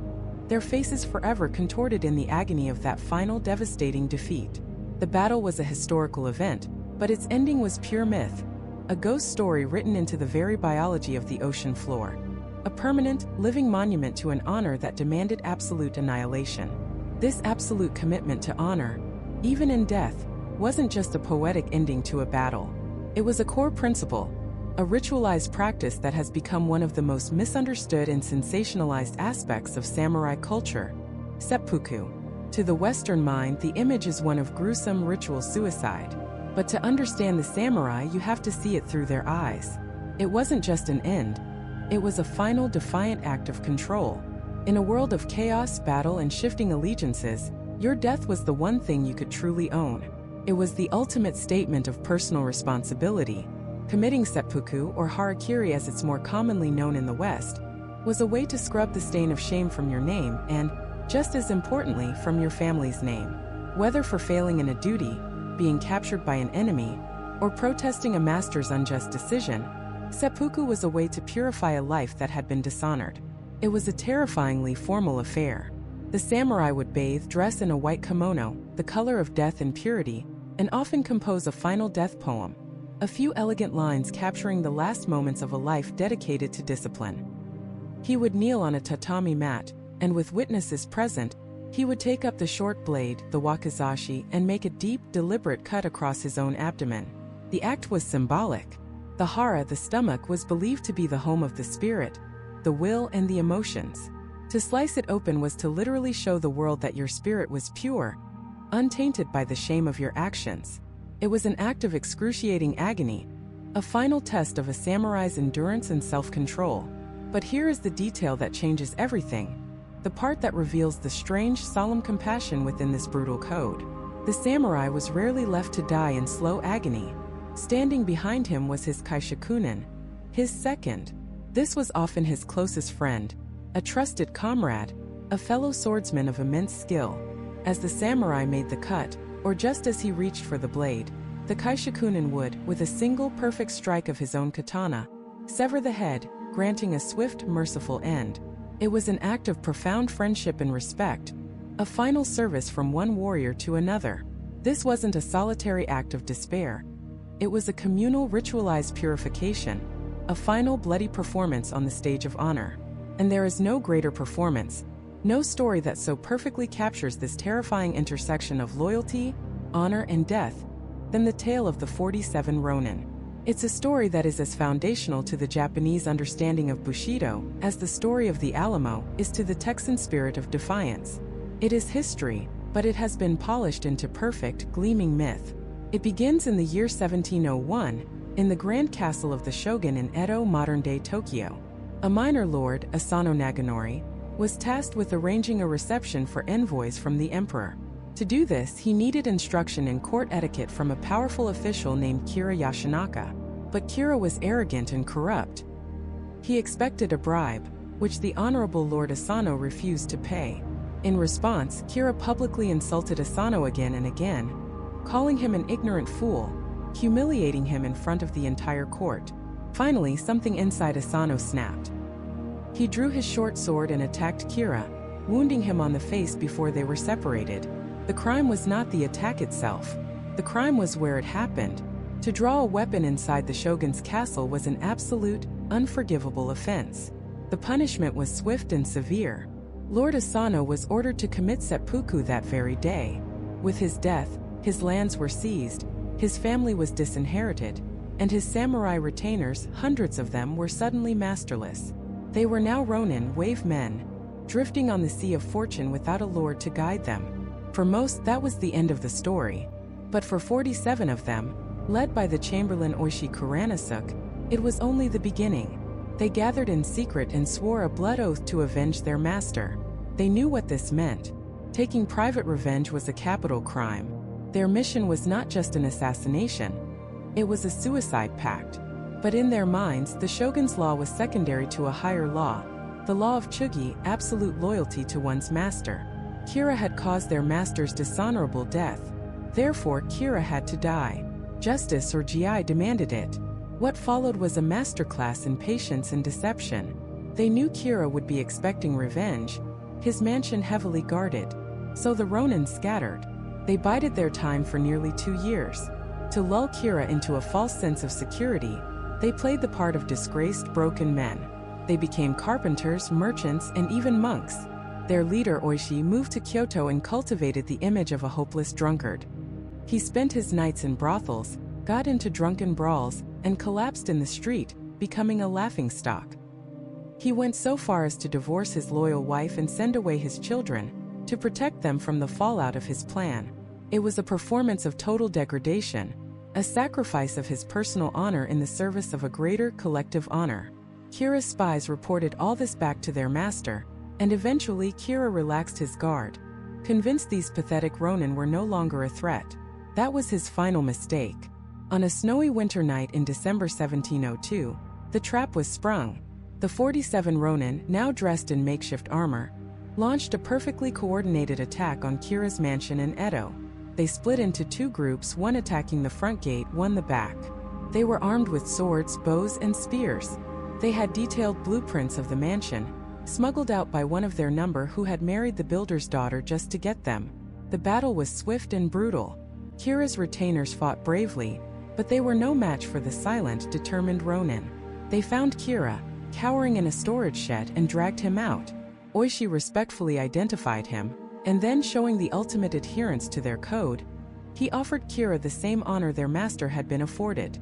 their faces forever contorted in the agony of that final devastating defeat. The battle was a historical event, but its ending was pure myth, a ghost story written into the very biology of the ocean floor, a permanent, living monument to an honor that demanded absolute annihilation. This absolute commitment to honor, even in death, wasn't just a poetic ending to a battle. It was a core principle, a ritualized practice that has become one of the most misunderstood and sensationalized aspects of samurai culture. Seppuku. To the Western mind, the image is one of gruesome ritual suicide. But to understand the samurai, you have to see it through their eyes. It wasn't just an end. It was a final, defiant act of control. In a world of chaos, battle, and shifting allegiances, your death was the one thing you could truly own. It was the ultimate statement of personal responsibility. Committing seppuku, or harakiri as it's more commonly known in the West, was a way to scrub the stain of shame from your name and, just as importantly, from your family's name. Whether for failing in a duty, being captured by an enemy, or protesting a master's unjust decision, seppuku was a way to purify a life that had been dishonored. It was a terrifyingly formal affair. The samurai would bathe, dress in a white kimono, the color of death and purity, and often compose a final death poem, a few elegant lines capturing the last moments of a life dedicated to discipline. He would kneel on a tatami mat, and with witnesses present, he would take up the short blade, the wakizashi, and make a deep, deliberate cut across his own abdomen. The act was symbolic. The hara, the stomach, was believed to be the home of the spirit, the will, and the emotions. To slice it open was to literally show the world that your spirit was pure, untainted by the shame of your actions. It was an act of excruciating agony, a final test of a samurai's endurance and self-control. But here is the detail that changes everything, the part that reveals the strange, solemn compassion within this brutal code. The samurai was rarely left to die in slow agony. Standing behind him was his kaishakunin, his second. This was often his closest friend, a trusted comrade, a fellow swordsman of immense skill. As the samurai made the cut, or just as he reached for the blade, the kaishakunin would, with a single perfect strike of his own katana, sever the head, granting a swift, merciful end. It was an act of profound friendship and respect, a final service from one warrior to another. This wasn't a solitary act of despair. It was a communal, ritualized purification, a final bloody performance on the stage of honor. And there is no greater performance, no story that so perfectly captures this terrifying intersection of loyalty, honor, and death than the tale of the 47 Ronin. It's a story that is as foundational to the Japanese understanding of Bushido as the story of the Alamo is to the Texan spirit of defiance. It is history, but it has been polished into perfect, gleaming myth. It begins in the year 1701, in the grand castle of the shogun in Edo, modern-day Tokyo. A minor lord, Asano Naganori, was tasked with arranging a reception for envoys from the emperor. To do this, he needed instruction in court etiquette from a powerful official named Kira Yashinaka. But Kira was arrogant and corrupt. He expected a bribe, which the Honorable Lord Asano refused to pay. In response, Kira publicly insulted Asano again and again, calling him an ignorant fool, humiliating him in front of the entire court. Finally, something inside Asano snapped. He drew his short sword and attacked Kira, wounding him on the face before they were separated. The crime was not the attack itself. The crime was where it happened. To draw a weapon inside the shogun's castle was an absolute, unforgivable offense. The punishment was swift and severe. Lord Asano was ordered to commit seppuku that very day. With his death, his lands were seized, his family was disinherited, and his samurai retainers, hundreds of them, were suddenly masterless. They were now ronin, wave men, drifting on the sea of fortune without a lord to guide them. For most, that was the end of the story. But for 47 of them, led by the Chamberlain Oishi Kuranasuk, it was only the beginning. They gathered in secret and swore a blood oath to avenge their master. They knew what this meant. Taking private revenge was a capital crime. Their mission was not just an assassination. It was a suicide pact. But in their minds, the shogun's law was secondary to a higher law, the law of Chugi, absolute loyalty to one's master. Kira had caused their master's dishonorable death. Therefore, Kira had to die. Justice or GI demanded it. What followed was a masterclass in patience and deception. They knew Kira would be expecting revenge, his mansion heavily guarded. So the Ronin scattered. They bided their time for nearly 2 years. To lull Kira into a false sense of security, they played the part of disgraced, broken men. They became carpenters, merchants, and even monks. Their leader Oishi moved to Kyoto and cultivated the image of a hopeless drunkard. He spent his nights in brothels, got into drunken brawls, and collapsed in the street, becoming a laughingstock. He went so far as to divorce his loyal wife and send away his children, to protect them from the fallout of his plan. It was a performance of total degradation, a sacrifice of his personal honor in the service of a greater collective honor. Kira's spies reported all this back to their master, and eventually Kira relaxed his guard, convinced these pathetic Ronin were no longer a threat. That was his final mistake. On a snowy winter night in December 1702, the trap was sprung. The 47 Ronin, now dressed in makeshift armor, launched a perfectly coordinated attack on Kira's mansion in Edo. They split into 2 groups, one attacking the front gate, one the back. They were armed with swords, bows, and spears. They had detailed blueprints of the mansion, smuggled out by one of their number who had married the builder's daughter just to get them. The battle was swift and brutal. Kira's retainers fought bravely, but they were no match for the silent, determined Ronin. They found Kira, cowering in a storage shed, and dragged him out. Oishi respectfully identified him, and then, showing the ultimate adherence to their code, he offered Kira the same honor their master had been afforded.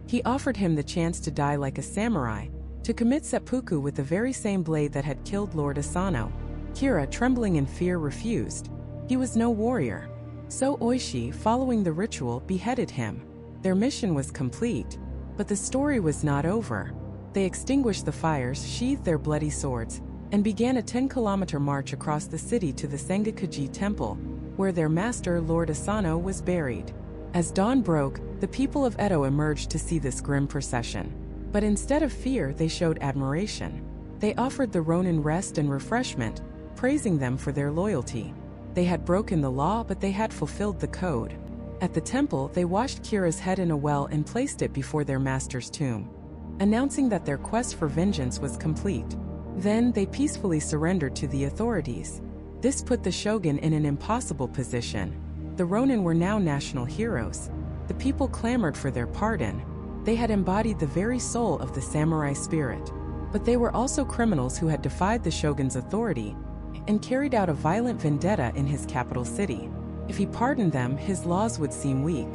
He offered him the chance to die like a samurai, to commit seppuku with the very same blade that had killed Lord Asano. Kira, trembling in fear, refused. He was no warrior. So Oishi, following the ritual, beheaded him. Their mission was complete, but the story was not over. They extinguished the fires, sheathed their bloody swords, and began a 10-kilometer march across the city to the Sengakuji Temple, where their master, Lord Asano, was buried. As dawn broke, the people of Edo emerged to see this grim procession. But instead of fear, they showed admiration. They offered the Ronin rest and refreshment, praising them for their loyalty. They had broken the law, but they had fulfilled the code. At the temple, they washed Kira's head in a well and placed it before their master's tomb, announcing that their quest for vengeance was complete. Then they peacefully surrendered to the authorities. This put the shogun in an impossible position. The Ronin were now national heroes. The people clamored for their pardon. They had embodied the very soul of the samurai spirit. But they were also criminals who had defied the shogun's authority and carried out a violent vendetta in his capital city. If he pardoned them, his laws would seem weak.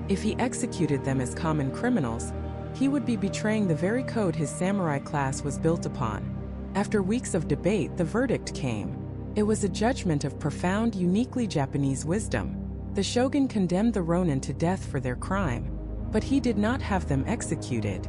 If he executed them as common criminals, he would be betraying the very code his samurai class was built upon. After weeks of debate, the verdict came. It was a judgment of profound, uniquely Japanese wisdom. The shogun condemned the Ronin to death for their crime, but he did not have them executed.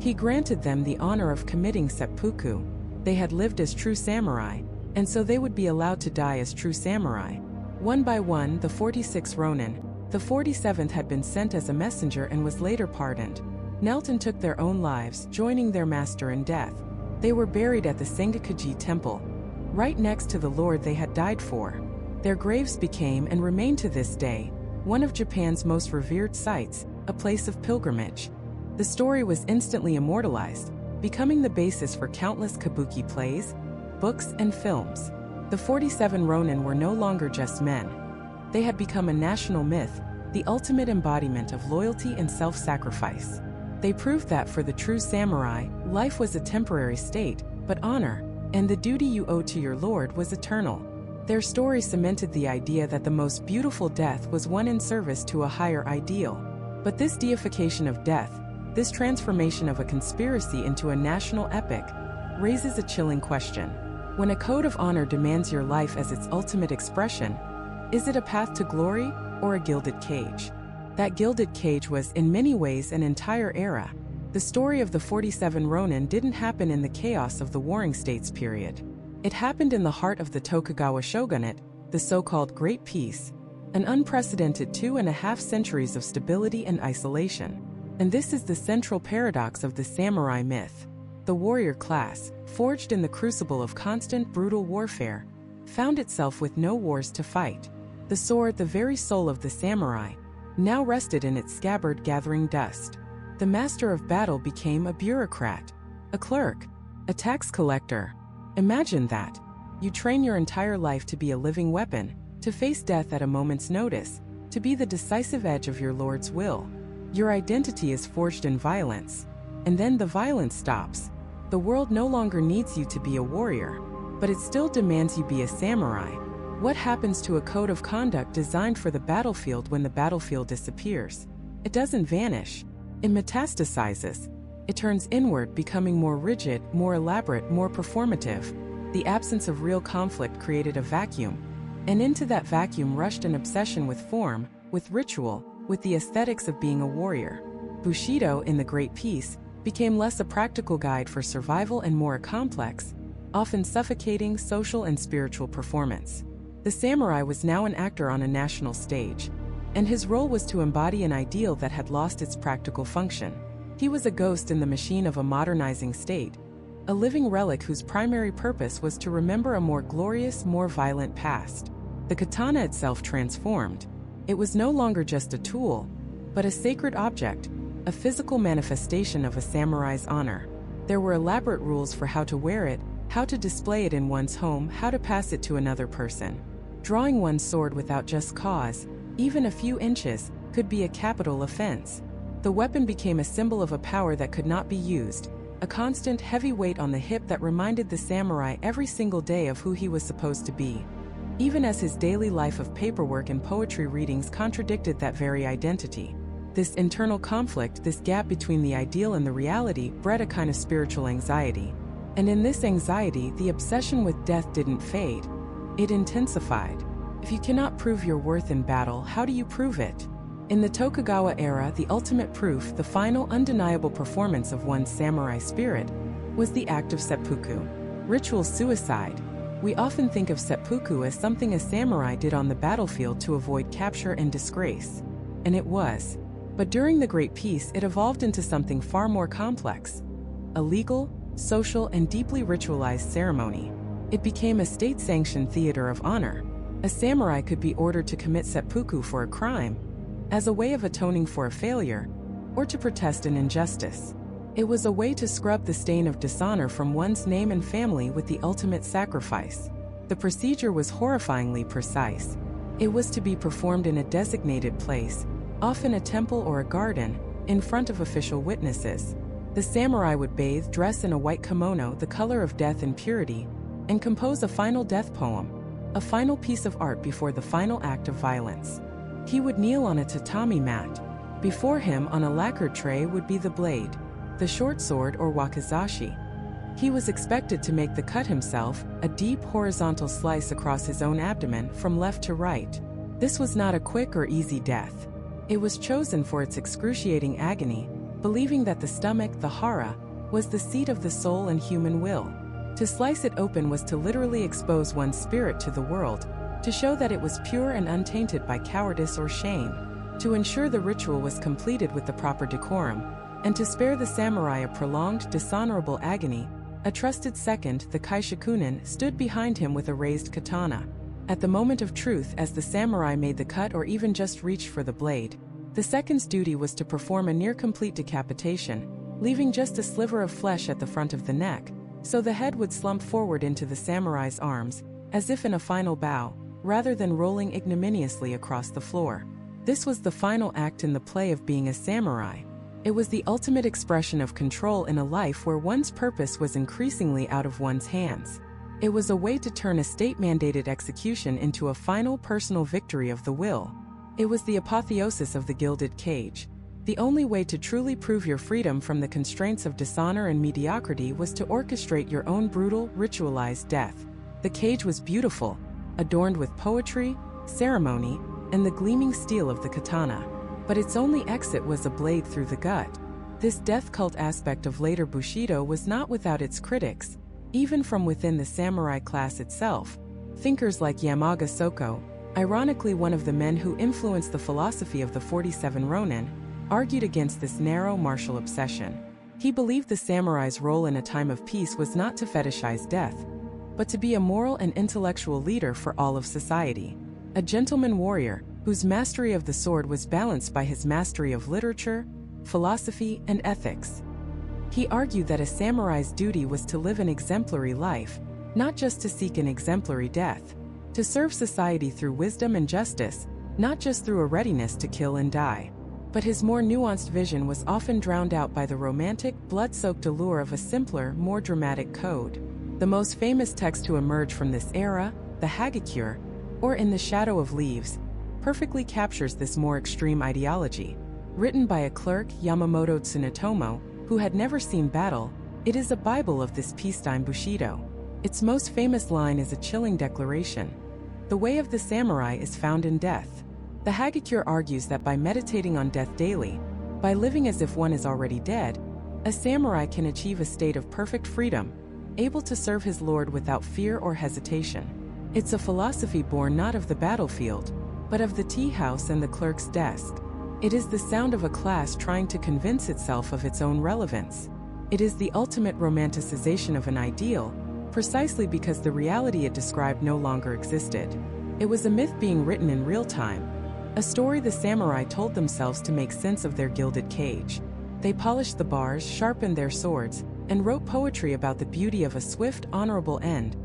He granted them the honor of committing seppuku. They had lived as true samurai, and so they would be allowed to die as true samurai. One by one, the 46 Ronin, the 47th had been sent as a messenger and was later pardoned, knelt and took their own lives, joining their master in death. They were buried at the Sengakuji Temple, right next to the lord they had died for. Their graves became, and remain to this day, one of Japan's most revered sites, a place of pilgrimage. The story was instantly immortalized, becoming the basis for countless kabuki plays, books, and films. The 47 Ronin were no longer just men. They had become a national myth, the ultimate embodiment of loyalty and self-sacrifice. They proved that for the true samurai, life was a temporary state, but honor, and the duty you owed to your lord, was eternal. Their story cemented the idea that the most beautiful death was one in service to a higher ideal. But this deification of death, this transformation of a conspiracy into a national epic, raises a chilling question. When a code of honor demands your life as its ultimate expression, is it a path to glory or a gilded cage? That gilded cage was, in many ways, an entire era. The story of the 47 Ronin didn't happen in the chaos of the Warring States period. It happened in the heart of the Tokugawa shogunate, the so-called Great Peace, an unprecedented 2.5 centuries of stability and isolation. And this is the central paradox of the samurai myth. The warrior class, forged in the crucible of constant, brutal warfare, found itself with no wars to fight. The sword, the very soul of the samurai, now rested in its scabbard, gathering dust. The master of battle became a bureaucrat, a clerk, a tax collector. Imagine that. You train your entire life to be a living weapon, to face death at a moment's notice, to be the decisive edge of your lord's will. Your identity is forged in violence, and then the violence stops. The world no longer needs you to be a warrior, but it still demands you be a samurai. What happens to a code of conduct designed for the battlefield when the battlefield disappears? It doesn't vanish. It metastasizes. It turns inward, becoming more rigid, more elaborate, more performative. The absence of real conflict created a vacuum, and into that vacuum rushed an obsession with form, with ritual, with the aesthetics of being a warrior. Bushido, in the Great Peace, became less a practical guide for survival and more a complex, often suffocating social and spiritual performance. The samurai was now an actor on a national stage, and his role was to embody an ideal that had lost its practical function. He was a ghost in the machine of a modernizing state, a living relic whose primary purpose was to remember a more glorious, more violent past. The katana itself transformed. It was no longer just a tool, but a sacred object, a physical manifestation of a samurai's honor. There were elaborate rules for how to wear it, how to display it in one's home, how to pass it to another person. Drawing one's sword without just cause, Even a few inches could be a capital offense. The weapon became a symbol of a power that could not be used, a constant heavy weight on the hip that reminded the samurai every single day of who he was supposed to be, even as his daily life of paperwork and poetry readings contradicted that very identity. This internal conflict, this gap between the ideal and the reality, bred a kind of spiritual anxiety. And in this anxiety, the obsession with death didn't fade. It intensified. If you cannot prove your worth in battle, how do you prove it? In the Tokugawa era, the ultimate proof, the final undeniable performance of one's samurai spirit, was the act of seppuku, ritual suicide. We often think of seppuku as something a samurai did on the battlefield to avoid capture and disgrace. And it was. But during the Great Peace, it evolved into something far more complex. A legal, social, and deeply ritualized ceremony. It became a state-sanctioned theater of honor. A samurai could be ordered to commit seppuku for a crime, as a way of atoning for a failure, or to protest an injustice. It was a way to scrub the stain of dishonor from one's name and family with the ultimate sacrifice. The procedure was horrifyingly precise. It was to be performed in a designated place, often a temple or a garden, in front of official witnesses. The samurai would bathe, dress in a white kimono, the color of death and purity, and compose a final death poem, a final piece of art before the final act of violence. He would kneel on a tatami mat. Before him on a lacquered tray would be the blade, the short sword or wakizashi. He was expected to make the cut himself, a deep horizontal slice across his own abdomen from left to right. This was not a quick or easy death. It was chosen for its excruciating agony, believing that the stomach, the hara, was the seat of the soul and human will. To slice it open was to literally expose one's spirit to the world, to show that it was pure and untainted by cowardice or shame, to ensure the ritual was completed with the proper decorum, and to spare the samurai a prolonged, dishonorable agony. A trusted second, the kaishakunin, stood behind him with a raised katana. At the moment of truth, as the samurai made the cut or even just reached for the blade, the second's duty was to perform a near-complete decapitation, leaving just a sliver of flesh at the front of the neck, so the head would slump forward into the samurai's arms, as if in a final bow, rather than rolling ignominiously across the floor. This was the final act in the play of being a samurai. It was the ultimate expression of control in a life where one's purpose was increasingly out of one's hands. It was a way to turn a state-mandated execution into a final personal victory of the will. It was the apotheosis of the gilded cage. The only way to truly prove your freedom from the constraints of dishonor and mediocrity was to orchestrate your own brutal, ritualized death. The cage was beautiful, adorned with poetry, ceremony, and the gleaming steel of the katana. But its only exit was a blade through the gut. This death cult aspect of later Bushido was not without its critics, even from within the samurai class itself. Thinkers like Yamaga Soko, ironically one of the men who influenced the philosophy of the 47 Ronin, argued against this narrow martial obsession. He believed the samurai's role in a time of peace was not to fetishize death, but to be a moral and intellectual leader for all of society. A gentleman warrior, whose mastery of the sword was balanced by his mastery of literature, philosophy, and ethics. He argued that a samurai's duty was to live an exemplary life, not just to seek an exemplary death, to serve society through wisdom and justice, not just through a readiness to kill and die. But his more nuanced vision was often drowned out by the romantic, blood-soaked allure of a simpler, more dramatic code. The most famous text to emerge from this era, the Hagakure, or In the Shadow of Leaves, perfectly captures this more extreme ideology. Written by a clerk, Yamamoto Tsunetomo, who had never seen battle, it is a bible of this peacetime Bushido. Its most famous line is a chilling declaration: "The way of the samurai is found in death." The Hagakure argues that by meditating on death daily, by living as if one is already dead, a samurai can achieve a state of perfect freedom, able to serve his lord without fear or hesitation. It's a philosophy born not of the battlefield, but of the tea house and the clerk's desk. It is the sound of a class trying to convince itself of its own relevance. It is the ultimate romanticization of an ideal, precisely because the reality it described no longer existed. It was a myth being written in real time, a story the samurai told themselves to make sense of their gilded cage. They polished the bars, sharpened their swords, and wrote poetry about the beauty of a swift, honorable end,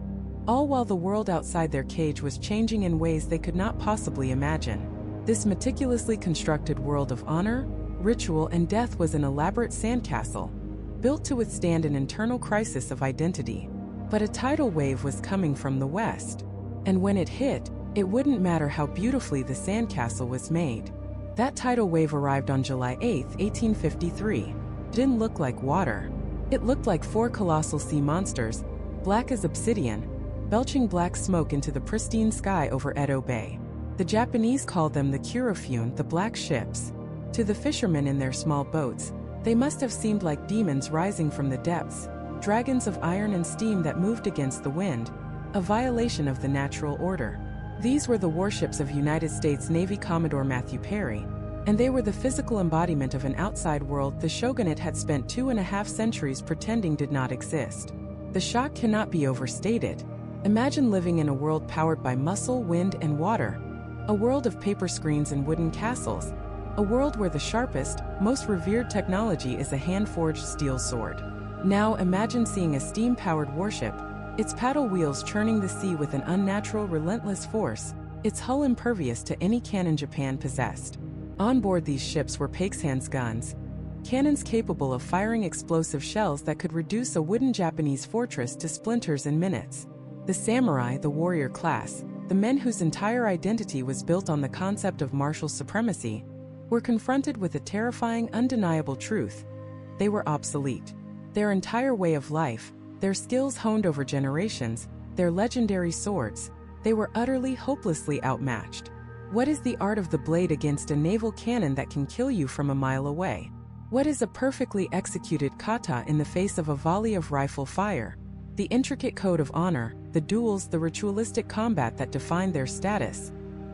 all while the world outside their cage was changing in ways they could not possibly imagine. This meticulously constructed world of honor, ritual, and death was an elaborate sandcastle, built to withstand an internal crisis of identity. But a tidal wave was coming from the west, and when it hit, it wouldn't matter how beautifully the sandcastle was made. That tidal wave arrived on July 8, 1853. It didn't look like water. It looked like four colossal sea monsters, black as obsidian, belching black smoke into the pristine sky over Edo Bay. The Japanese called them the Kurofune, the black ships. To the fishermen in their small boats, they must have seemed like demons rising from the depths, dragons of iron and steam that moved against the wind, a violation of the natural order. These were the warships of United States Navy Commodore Matthew Perry, and they were the physical embodiment of an outside world the shogunate had spent 2.5 centuries pretending did not exist. The shock cannot be overstated. Imagine living in a world powered by muscle, wind, and water, a world of paper screens and wooden castles, a world where the sharpest, most revered technology is a hand-forged steel sword. Now imagine seeing a steam-powered warship, its paddle wheels churning the sea with an unnatural, relentless force, its hull impervious to any cannon Japan possessed. On board these ships were Paixhan's guns, cannons capable of firing explosive shells that could reduce a wooden Japanese fortress to splinters in minutes. The samurai, the warrior class, the men whose entire identity was built on the concept of martial supremacy, were confronted with a terrifying, undeniable truth. They were obsolete. Their entire way of life, their skills honed over generations, their legendary swords, they were utterly, hopelessly outmatched. What is the art of the blade against a naval cannon that can kill you from a mile away? What is a perfectly executed kata in the face of a volley of rifle fire? The intricate code of honor, the duels, the ritualistic combat that defined their status.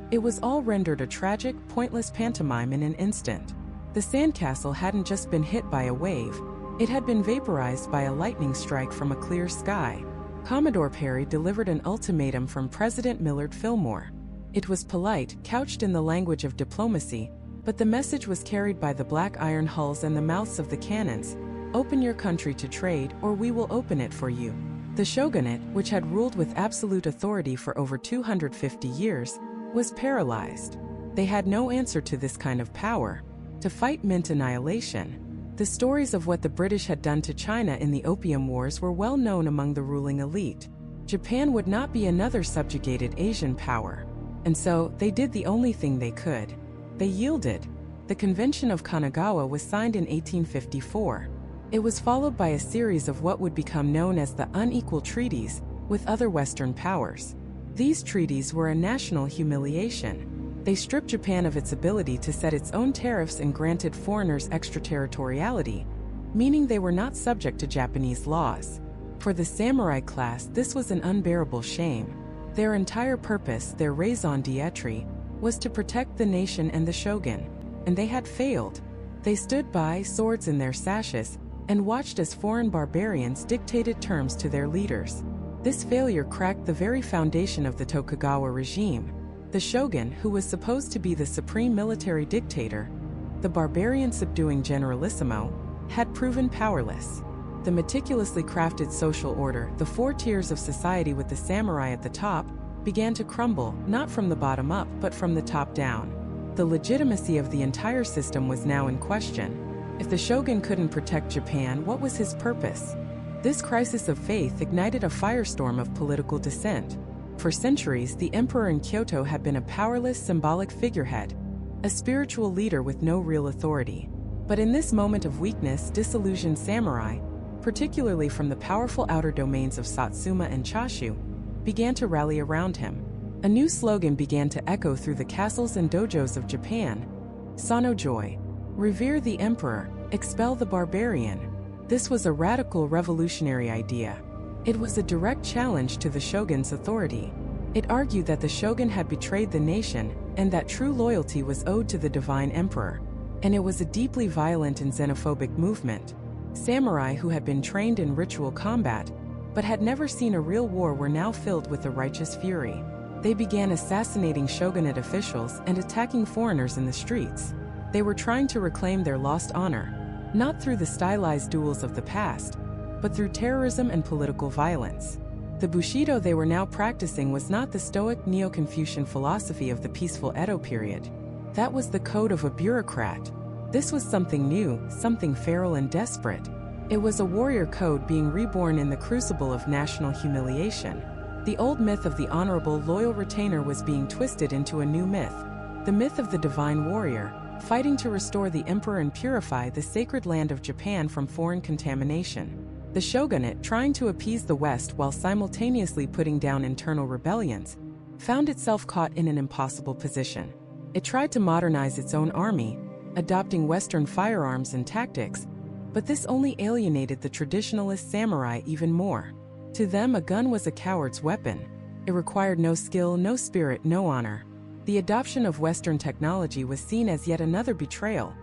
It was all rendered a tragic, pointless pantomime in an instant. The sandcastle hadn't just been hit by a wave, it had been vaporized by a lightning strike from a clear sky. Commodore Perry delivered an ultimatum from President Millard Fillmore. It was polite, couched in the language of diplomacy, but the message was carried by the black iron hulls and the mouths of the cannons. Open your country to trade, or we will open it for you. The shogunate, which had ruled with absolute authority for over 250 years, was paralyzed. They had no answer to this kind of power. To fight meant annihilation. The stories of what the British had done to China in the Opium Wars were well known among the ruling elite. Japan would not be another subjugated Asian power. And so, they did the only thing they could. They yielded. The Convention of Kanagawa was signed in 1854. It was followed by a series of what would become known as the unequal treaties with other Western powers. These treaties were a national humiliation. They stripped Japan of its ability to set its own tariffs and granted foreigners extraterritoriality, meaning they were not subject to Japanese laws. For the samurai class, this was an unbearable shame. Their entire purpose, their raison d'etre, was to protect the nation and the shogun, and they had failed. They stood by, swords in their sashes, and watched as foreign barbarians dictated terms to their leaders. This failure cracked the very foundation of the Tokugawa regime. The shogun, who was supposed to be the supreme military dictator, the barbarian subduing generalissimo, had proven powerless. The meticulously crafted social order, the four tiers of society with the samurai at the top, began to crumble, not from the bottom up but from the top down. The legitimacy of the entire system was now in question. If the shogun couldn't protect Japan, what was his purpose? This crisis of faith ignited a firestorm of political dissent. For centuries, the emperor in Kyoto had been a powerless, symbolic figurehead, a spiritual leader with no real authority. But in this moment of weakness, disillusioned samurai, particularly from the powerful outer domains of Satsuma and Chashu, began to rally around him. A new slogan began to echo through the castles and dojos of Japan: Sano Joy, revere the emperor, expel the barbarian. This was a radical revolutionary idea. It was a direct challenge to the shogun's authority. It argued that the shogun had betrayed the nation, and that true loyalty was owed to the divine emperor. And it was a deeply violent and xenophobic movement. Samurai who had been trained in ritual combat, but had never seen a real war, were now filled with a righteous fury. They began assassinating shogunate officials and attacking foreigners in the streets. They were trying to reclaim their lost honor, not through the stylized duels of the past, but through terrorism and political violence. The Bushido they were now practicing was not the Stoic Neo-Confucian philosophy of the peaceful Edo period. That was the code of a bureaucrat. This was something new, something feral and desperate. It was a warrior code being reborn in the crucible of national humiliation. The old myth of the honorable, loyal retainer was being twisted into a new myth. The myth of the divine warrior, fighting to restore the emperor and purify the sacred land of Japan from foreign contamination. The shogunate, trying to appease the West while simultaneously putting down internal rebellions, found itself caught in an impossible position. It tried to modernize its own army, adopting Western firearms and tactics, but this only alienated the traditionalist samurai even more. To them, a gun was a coward's weapon. It required no skill, no spirit, no honor. The adoption of Western technology was seen as yet another betrayal,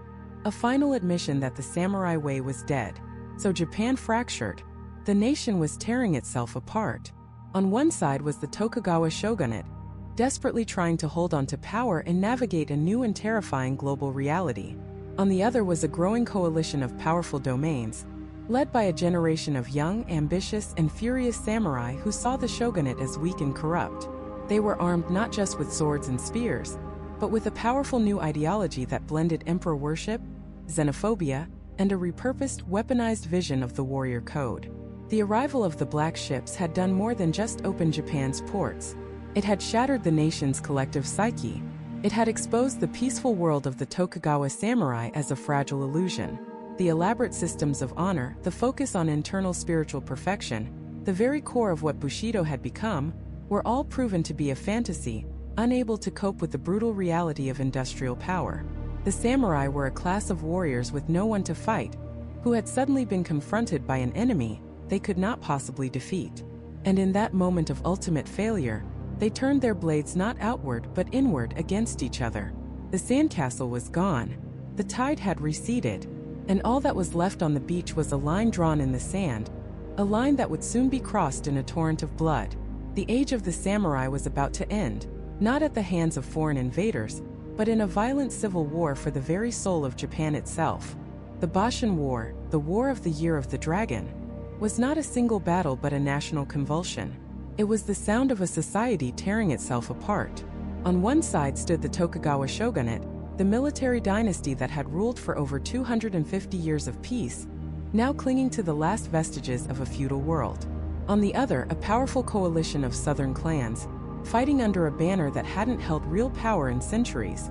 a final admission that the samurai way was dead. So Japan fractured. The nation was tearing itself apart. On one side was the Tokugawa shogunate, desperately trying to hold on to power and navigate a new and terrifying global reality. On the other was a growing coalition of powerful domains, led by a generation of young, ambitious, and furious samurai who saw the shogunate as weak and corrupt. They were armed not just with swords and spears, but with a powerful new ideology that blended emperor worship, xenophobia, and a repurposed, weaponized vision of the warrior code. The arrival of the black ships had done more than just open Japan's ports. It had shattered the nation's collective psyche. It had exposed the peaceful world of the Tokugawa samurai as a fragile illusion. The elaborate systems of honor, the focus on internal spiritual perfection, the very core of what Bushido had become, were all proven to be a fantasy, unable to cope with the brutal reality of industrial power. The samurai were a class of warriors with no one to fight, who had suddenly been confronted by an enemy they could not possibly defeat. And in that moment of ultimate failure, they turned their blades not outward but inward against each other. The sandcastle was gone. The tide had receded, and all that was left on the beach was a line drawn in the sand, a line that would soon be crossed in a torrent of blood. The age of the samurai was about to end, not at the hands of foreign invaders, but in a violent civil war for the very soul of Japan itself. The Boshin War, the War of the Year of the Dragon, was not a single battle but a national convulsion. It was the sound of a society tearing itself apart. On one side stood the Tokugawa shogunate, the military dynasty that had ruled for over 250 years of peace, now clinging to the last vestiges of a feudal world. On the other, a powerful coalition of southern clans, fighting under a banner that hadn't held real power in centuries,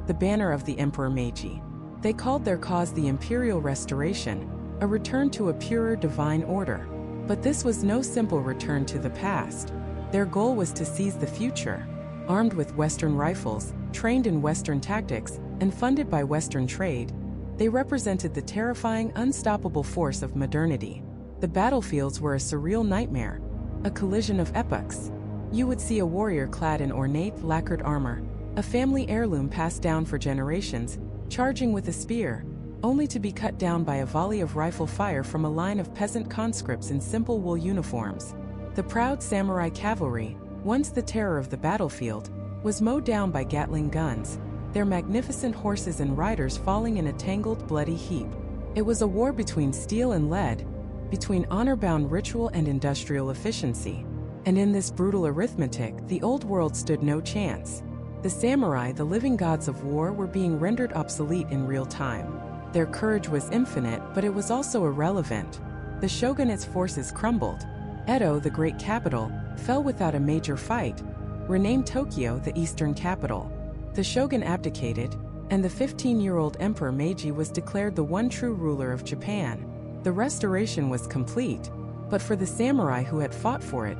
the banner of the Emperor Meiji. They called their cause the Imperial Restoration, a return to a purer divine order. But this was no simple return to the past. Their goal was to seize the future. Armed with Western rifles, trained in Western tactics, and funded by Western trade, they represented the terrifying, unstoppable force of modernity. The battlefields were a surreal nightmare, a collision of epochs. You would see a warrior clad in ornate, lacquered armor, a family heirloom passed down for generations, charging with a spear, only to be cut down by a volley of rifle fire from a line of peasant conscripts in simple wool uniforms. The proud samurai cavalry, once the terror of the battlefield, was mowed down by Gatling guns, their magnificent horses and riders falling in a tangled, bloody heap. It was a war between steel and lead, between honor-bound ritual and industrial efficiency. And in this brutal arithmetic, the old world stood no chance. The samurai, the living gods of war, were being rendered obsolete in real time. Their courage was infinite, but it was also irrelevant. The shogunate's forces crumbled. Edo, the great capital, fell without a major fight, renamed Tokyo the eastern capital. The shogun abdicated, and the 15-year-old Emperor Meiji was declared the one true ruler of Japan. The restoration was complete, but for the samurai who had fought for it,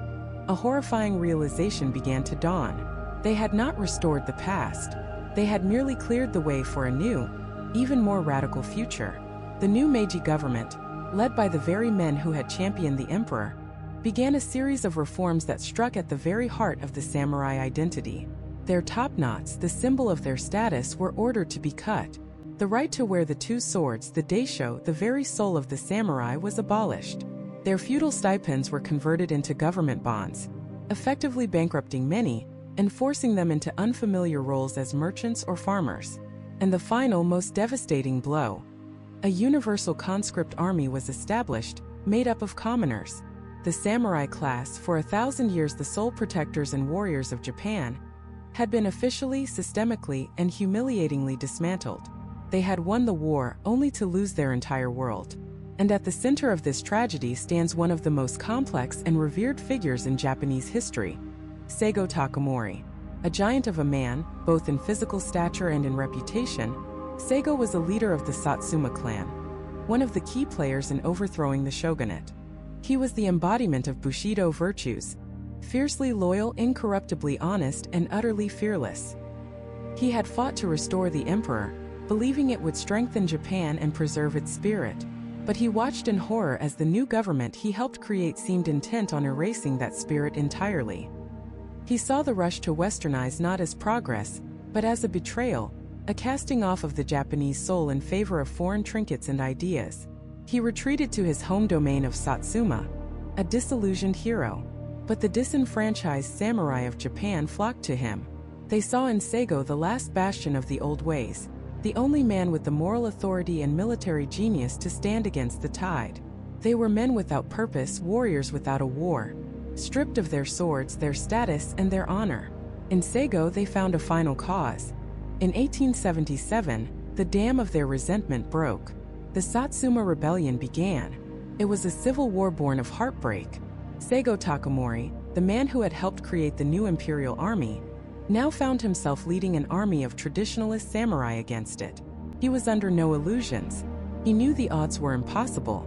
a horrifying realization began to dawn. They had not restored the past. They had merely cleared the way for a new, even more radical future. The new Meiji government, led by the very men who had championed the emperor, began a series of reforms that struck at the very heart of the samurai identity. Their top knots, the symbol of their status, were ordered to be cut. The right to wear the two swords, the daisho, the very soul of the samurai, was abolished. Their feudal stipends were converted into government bonds, effectively bankrupting many and forcing them into unfamiliar roles as merchants or farmers. And the final, most devastating blow: a universal conscript army was established, made up of commoners. The samurai class, for 1,000 years the sole protectors and warriors of Japan, had been officially, systemically, and humiliatingly dismantled. They had won the war only to lose their entire world. And at the center of this tragedy stands one of the most complex and revered figures in Japanese history, Seigo Takamori. A giant of a man, both in physical stature and in reputation, Seigo was a leader of the Satsuma clan, one of the key players in overthrowing the shogunate. He was the embodiment of Bushido virtues, fiercely loyal, incorruptibly honest, and utterly fearless. He had fought to restore the emperor, believing it would strengthen Japan and preserve its spirit. But he watched in horror as the new government he helped create seemed intent on erasing that spirit entirely. He saw the rush to westernize not as progress, but as a betrayal, a casting off of the Japanese soul in favor of foreign trinkets and ideas. He retreated to his home domain of Satsuma, a disillusioned hero. But the disenfranchised samurai of Japan flocked to him. They saw in Seigo the last bastion of the old ways, the only man with the moral authority and military genius to stand against the tide. They were men without purpose, warriors without a war, stripped of their swords, their status, and their honor. In Seigo they found a final cause. In 1877, the dam of their resentment broke. The Satsuma Rebellion began. It was a civil war born of heartbreak. Seigo Takamori, the man who had helped create the new imperial army, now found himself leading an army of traditionalist samurai against it. He was under no illusions. He knew the odds were impossible.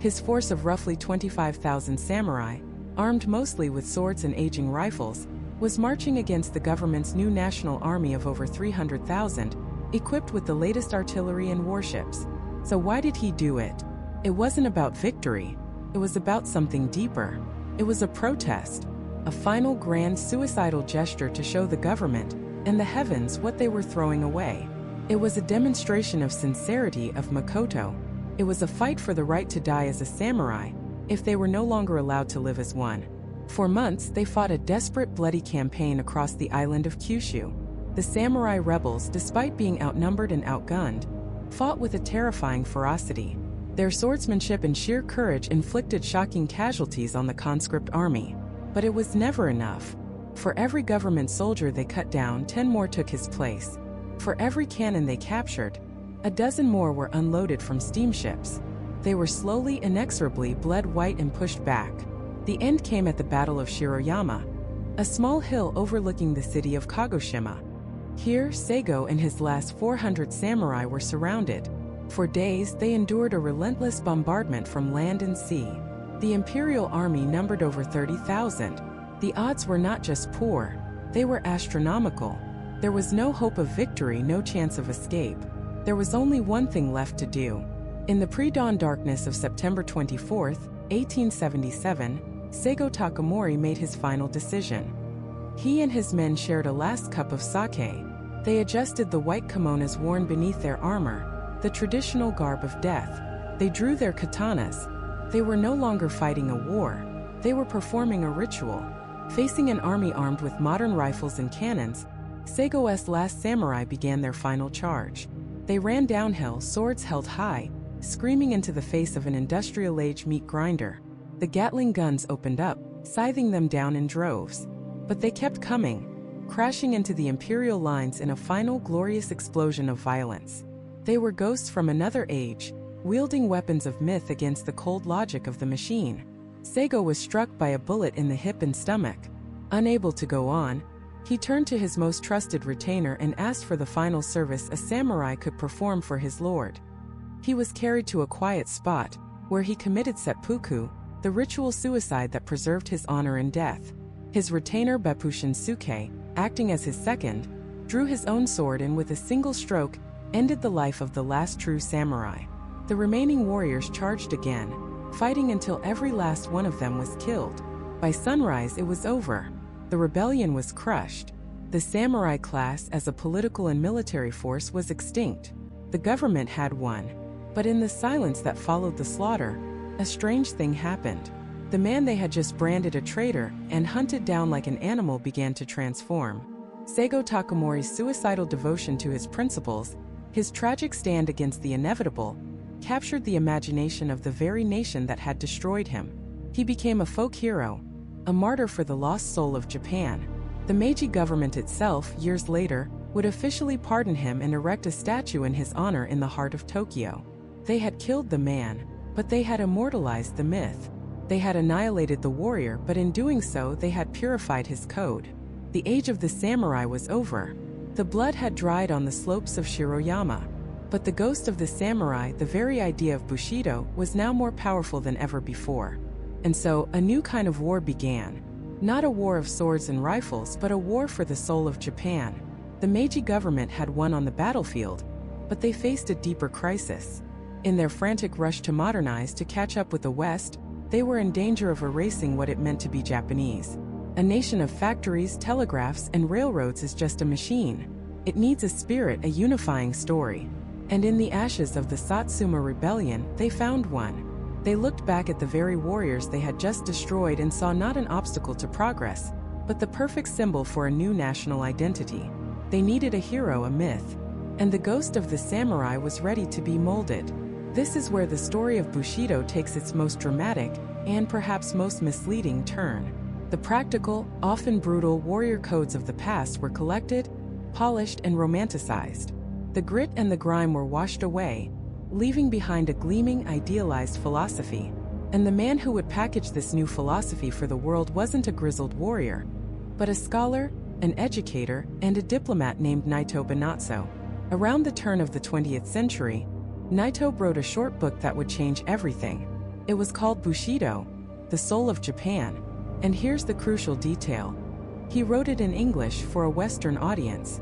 His force of roughly 25,000 samurai, armed mostly with swords and aging rifles, was marching against the government's new national army of over 300,000, equipped with the latest artillery and warships. So why did he do it? It wasn't about victory. It was about something deeper. It was a protest, a final grand suicidal gesture to show the government and the heavens what they were throwing away. It was a demonstration of sincerity of Makoto. It was a fight for the right to die as a samurai, if they were no longer allowed to live as one. For months, they fought a desperate, bloody campaign across the island of Kyushu. The samurai rebels, despite being outnumbered and outgunned, fought with a terrifying ferocity. Their swordsmanship and sheer courage inflicted shocking casualties on the conscript army. But it was never enough. For every government soldier they cut down, 10 more took his place. For every cannon they captured, a dozen more were unloaded from steamships. They were slowly, inexorably bled white and pushed back. The end came at the Battle of Shiroyama, a small hill overlooking the city of Kagoshima. Here, Seigo and his last 400 samurai were surrounded. For days, they endured a relentless bombardment from land and sea. The imperial army numbered over 30,000. The odds were not just poor, they were astronomical. There was no hope of victory, no chance of escape. There was only one thing left to do. In the pre-dawn darkness of September 24, 1877, Seigo Takamori made his final decision. He and his men shared a last cup of sake. They adjusted the white kimonos worn beneath their armor, the traditional garb of death. They drew their katanas. They were no longer fighting a war. They were performing a ritual. Facing an army armed with modern rifles and cannons, Seigo's last samurai began their final charge. They ran downhill, swords held high, screaming into the face of an industrial-age meat grinder. The Gatling guns opened up, scything them down in droves. But they kept coming, crashing into the imperial lines in a final glorious explosion of violence. They were ghosts from another age, wielding weapons of myth against the cold logic of the machine. Seigo was struck by a bullet in the hip and stomach. Unable to go on, he turned to his most trusted retainer and asked for the final service a samurai could perform for his lord. He was carried to a quiet spot, where he committed seppuku, the ritual suicide that preserved his honor in death. His retainer Beppu Shinsuke, acting as his second, drew his own sword and with a single stroke, ended the life of the last true samurai. The remaining warriors charged again, fighting until every last one of them was killed. By sunrise it was over. The rebellion was crushed. The samurai class as a political and military force was extinct. The government had won. But in the silence that followed the slaughter, a strange thing happened. The man they had just branded a traitor and hunted down like an animal began to transform. Seigo Takamori's suicidal devotion to his principles, his tragic stand against the inevitable, captured the imagination of the very nation that had destroyed him. He became a folk hero, a martyr for the lost soul of Japan. The Meiji government itself, years later, would officially pardon him and erect a statue in his honor in the heart of Tokyo. They had killed the man, but they had immortalized the myth. They had annihilated the warrior, but in doing so they had purified his code. The age of the samurai was over. The blood had dried on the slopes of Shiroyama. But the ghost of the samurai, the very idea of Bushido, was now more powerful than ever before. And so, a new kind of war began. Not a war of swords and rifles, but a war for the soul of Japan. The Meiji government had won on the battlefield, but they faced a deeper crisis. In their frantic rush to modernize to catch up with the West, they were in danger of erasing what it meant to be Japanese. A nation of factories, telegraphs, and railroads is just a machine. It needs a spirit, a unifying story. And in the ashes of the Satsuma Rebellion, they found one. They looked back at the very warriors they had just destroyed and saw not an obstacle to progress, but the perfect symbol for a new national identity. They needed a hero, a myth. And the ghost of the samurai was ready to be molded. This is where the story of Bushido takes its most dramatic, and perhaps most misleading turn. The practical, often brutal warrior codes of the past were collected, polished, and romanticized. The grit and the grime were washed away, leaving behind a gleaming, idealized philosophy. And the man who would package this new philosophy for the world wasn't a grizzled warrior, but a scholar, an educator, and a diplomat named Naito Banatsu. Around the turn of the 20th century, Naito wrote a short book that would change everything. It was called Bushido, the Soul of Japan. And here's the crucial detail. He wrote it in English for a Western audience.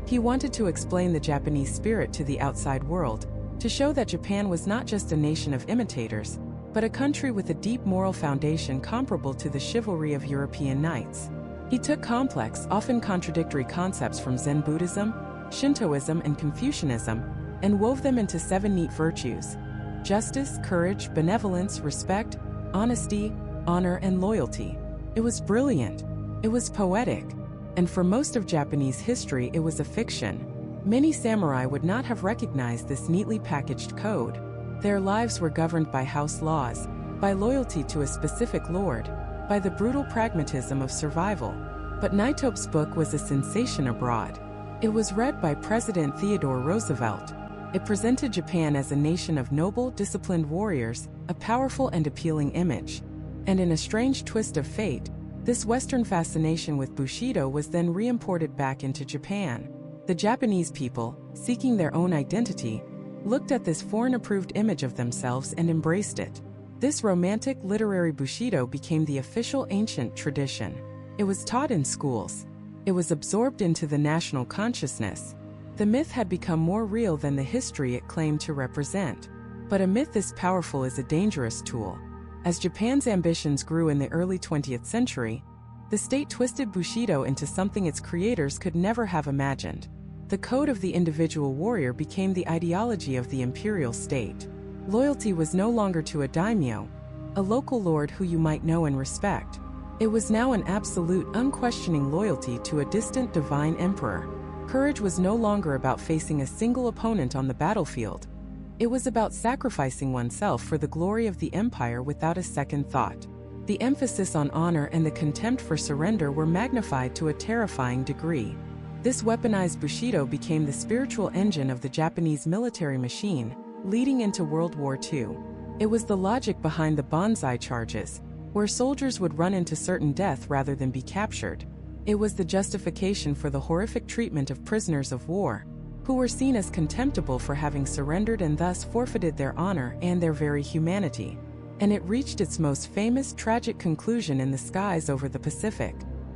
He wanted to explain the Japanese spirit to the outside world, to show that Japan was not just a nation of imitators, but a country with a deep moral foundation comparable to the chivalry of European knights. He took complex, often contradictory concepts from Zen Buddhism, Shintoism, and Confucianism, and wove them into 7 neat virtues: justice, courage, benevolence, respect, honesty, honor, and loyalty. It was brilliant. It was poetic. And for most of Japanese history, it was a fiction. Many samurai would not have recognized this neatly packaged code. Their lives were governed by house laws, by loyalty to a specific lord, by the brutal pragmatism of survival. But Naito's book was a sensation abroad. It was read by President Theodore Roosevelt. It presented Japan as a nation of noble, disciplined warriors, a powerful and appealing image. And in a strange twist of fate, this Western fascination with Bushido was then re-imported back into Japan. The Japanese people, seeking their own identity, looked at this foreign-approved image of themselves and embraced it. This romantic literary Bushido became the official ancient tradition. It was taught in schools. It was absorbed into the national consciousness. The myth had become more real than the history it claimed to represent. But a myth this powerful is a dangerous tool. As Japan's ambitions grew in the early 20th century, the state twisted Bushido into something its creators could never have imagined. The code of the individual warrior became the ideology of the imperial state. Loyalty was no longer to a daimyo, a local lord who you might know and respect. It was now an absolute, unquestioning loyalty to a distant divine emperor. Courage was no longer about facing a single opponent on the battlefield. It was about sacrificing oneself for the glory of the empire without a second thought. The emphasis on honor and the contempt for surrender were magnified to a terrifying degree. This weaponized Bushido became the spiritual engine of the Japanese military machine, leading into World War II. It was the logic behind the banzai charges, where soldiers would run into certain death rather than be captured. It was the justification for the horrific treatment of prisoners of war, who were seen as contemptible for having surrendered and thus forfeited their honor and their very humanity. And it reached its most famous tragic conclusion in the skies over the Pacific.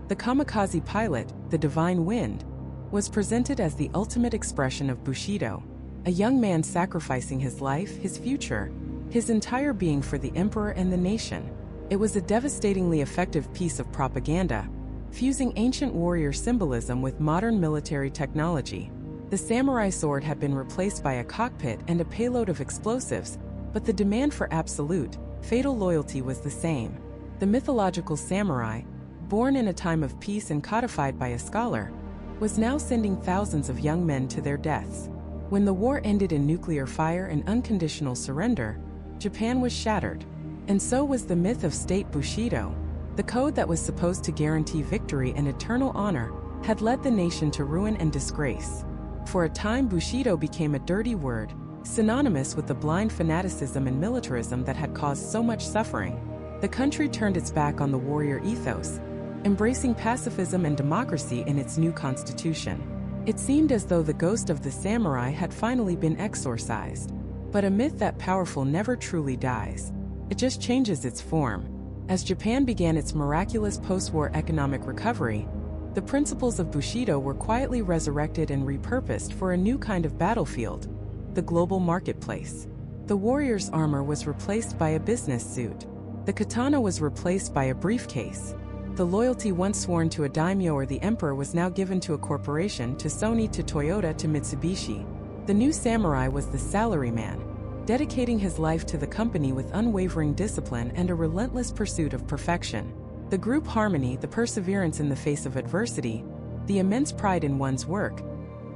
The kamikaze pilot, the Divine Wind, was presented as the ultimate expression of Bushido, a young man sacrificing his life, his future, his entire being for the emperor and the nation. It was a devastatingly effective piece of propaganda, fusing ancient warrior symbolism with modern military technology. The samurai sword had been replaced by a cockpit and a payload of explosives, but the demand for absolute, fatal loyalty was the same. The mythological samurai, born in a time of peace and codified by a scholar, was now sending thousands of young men to their deaths. When the war ended in nuclear fire and unconditional surrender, Japan was shattered. And so was the myth of state Bushido. The code that was supposed to guarantee victory and eternal honor had led the nation to ruin and disgrace. For a time, Bushido became a dirty word, synonymous with the blind fanaticism and militarism that had caused so much suffering. The country turned its back on the warrior ethos, embracing pacifism and democracy in its new constitution. It seemed as though the ghost of the samurai had finally been exorcised. But a myth that powerful never truly dies. It just changes its form. As Japan began its miraculous post-war economic recovery, the principles of Bushido were quietly resurrected and repurposed for a new kind of battlefield, the global marketplace. The warrior's armor was replaced by a business suit. The katana was replaced by a briefcase. The loyalty once sworn to a daimyo or the emperor was now given to a corporation, to Sony, to Toyota, to Mitsubishi. The new samurai was the salaryman, dedicating his life to the company with unwavering discipline and a relentless pursuit of perfection. The group harmony, the perseverance in the face of adversity, the immense pride in one's work.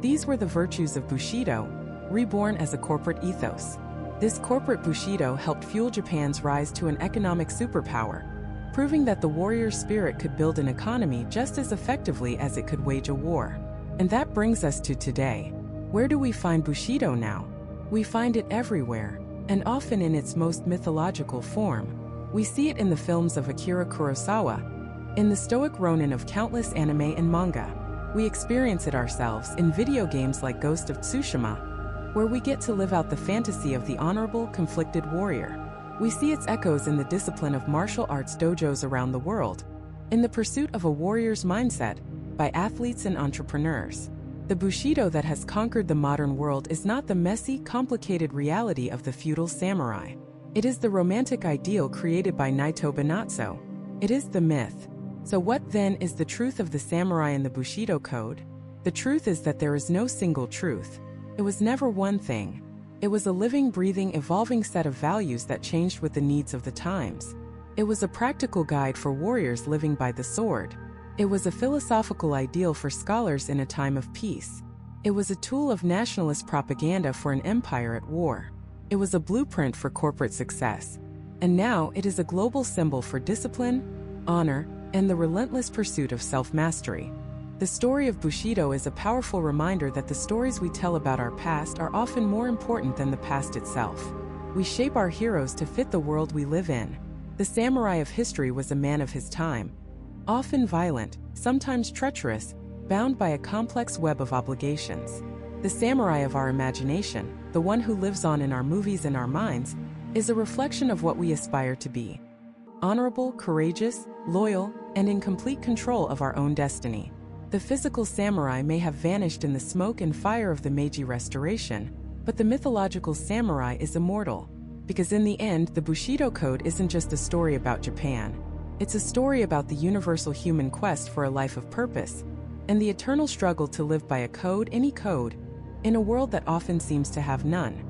These were the virtues of Bushido, reborn as a corporate ethos. This corporate Bushido helped fuel Japan's rise to an economic superpower, proving that the warrior spirit could build an economy just as effectively as it could wage a war. And that brings us to today. Where do we find Bushido now? We find it everywhere, and often in its most mythological form. We see it in the films of Akira Kurosawa, in the stoic ronin of countless anime and manga. We experience it ourselves in video games like Ghost of Tsushima, where we get to live out the fantasy of the honorable, conflicted warrior. We see its echoes in the discipline of martial arts dojos around the world, in the pursuit of a warrior's mindset by athletes and entrepreneurs. The Bushido that has conquered the modern world is not the messy, complicated reality of the feudal samurai. It is the romantic ideal created by Naito Banatsu. It is the myth. So what then is the truth of the samurai and the Bushido code? The truth is that there is no single truth. It was never one thing. It was a living, breathing, evolving set of values that changed with the needs of the times. It was a practical guide for warriors living by the sword. It was a philosophical ideal for scholars in a time of peace. It was a tool of nationalist propaganda for an empire at war. It was a blueprint for corporate success. And now it is a global symbol for discipline, honor, and the relentless pursuit of self-mastery. The story of Bushido is a powerful reminder that the stories we tell about our past are often more important than the past itself. We shape our heroes to fit the world we live in. The samurai of history was a man of his time, often violent, sometimes treacherous, bound by a complex web of obligations. The samurai of our imagination, the one who lives on in our movies and our minds, is a reflection of what we aspire to be. Honorable, courageous, loyal, and in complete control of our own destiny. The physical samurai may have vanished in the smoke and fire of the Meiji Restoration, but the mythological samurai is immortal. Because in the end, the Bushido Code isn't just a story about Japan. It's a story about the universal human quest for a life of purpose, and the eternal struggle to live by a code, any code, in a world that often seems to have none.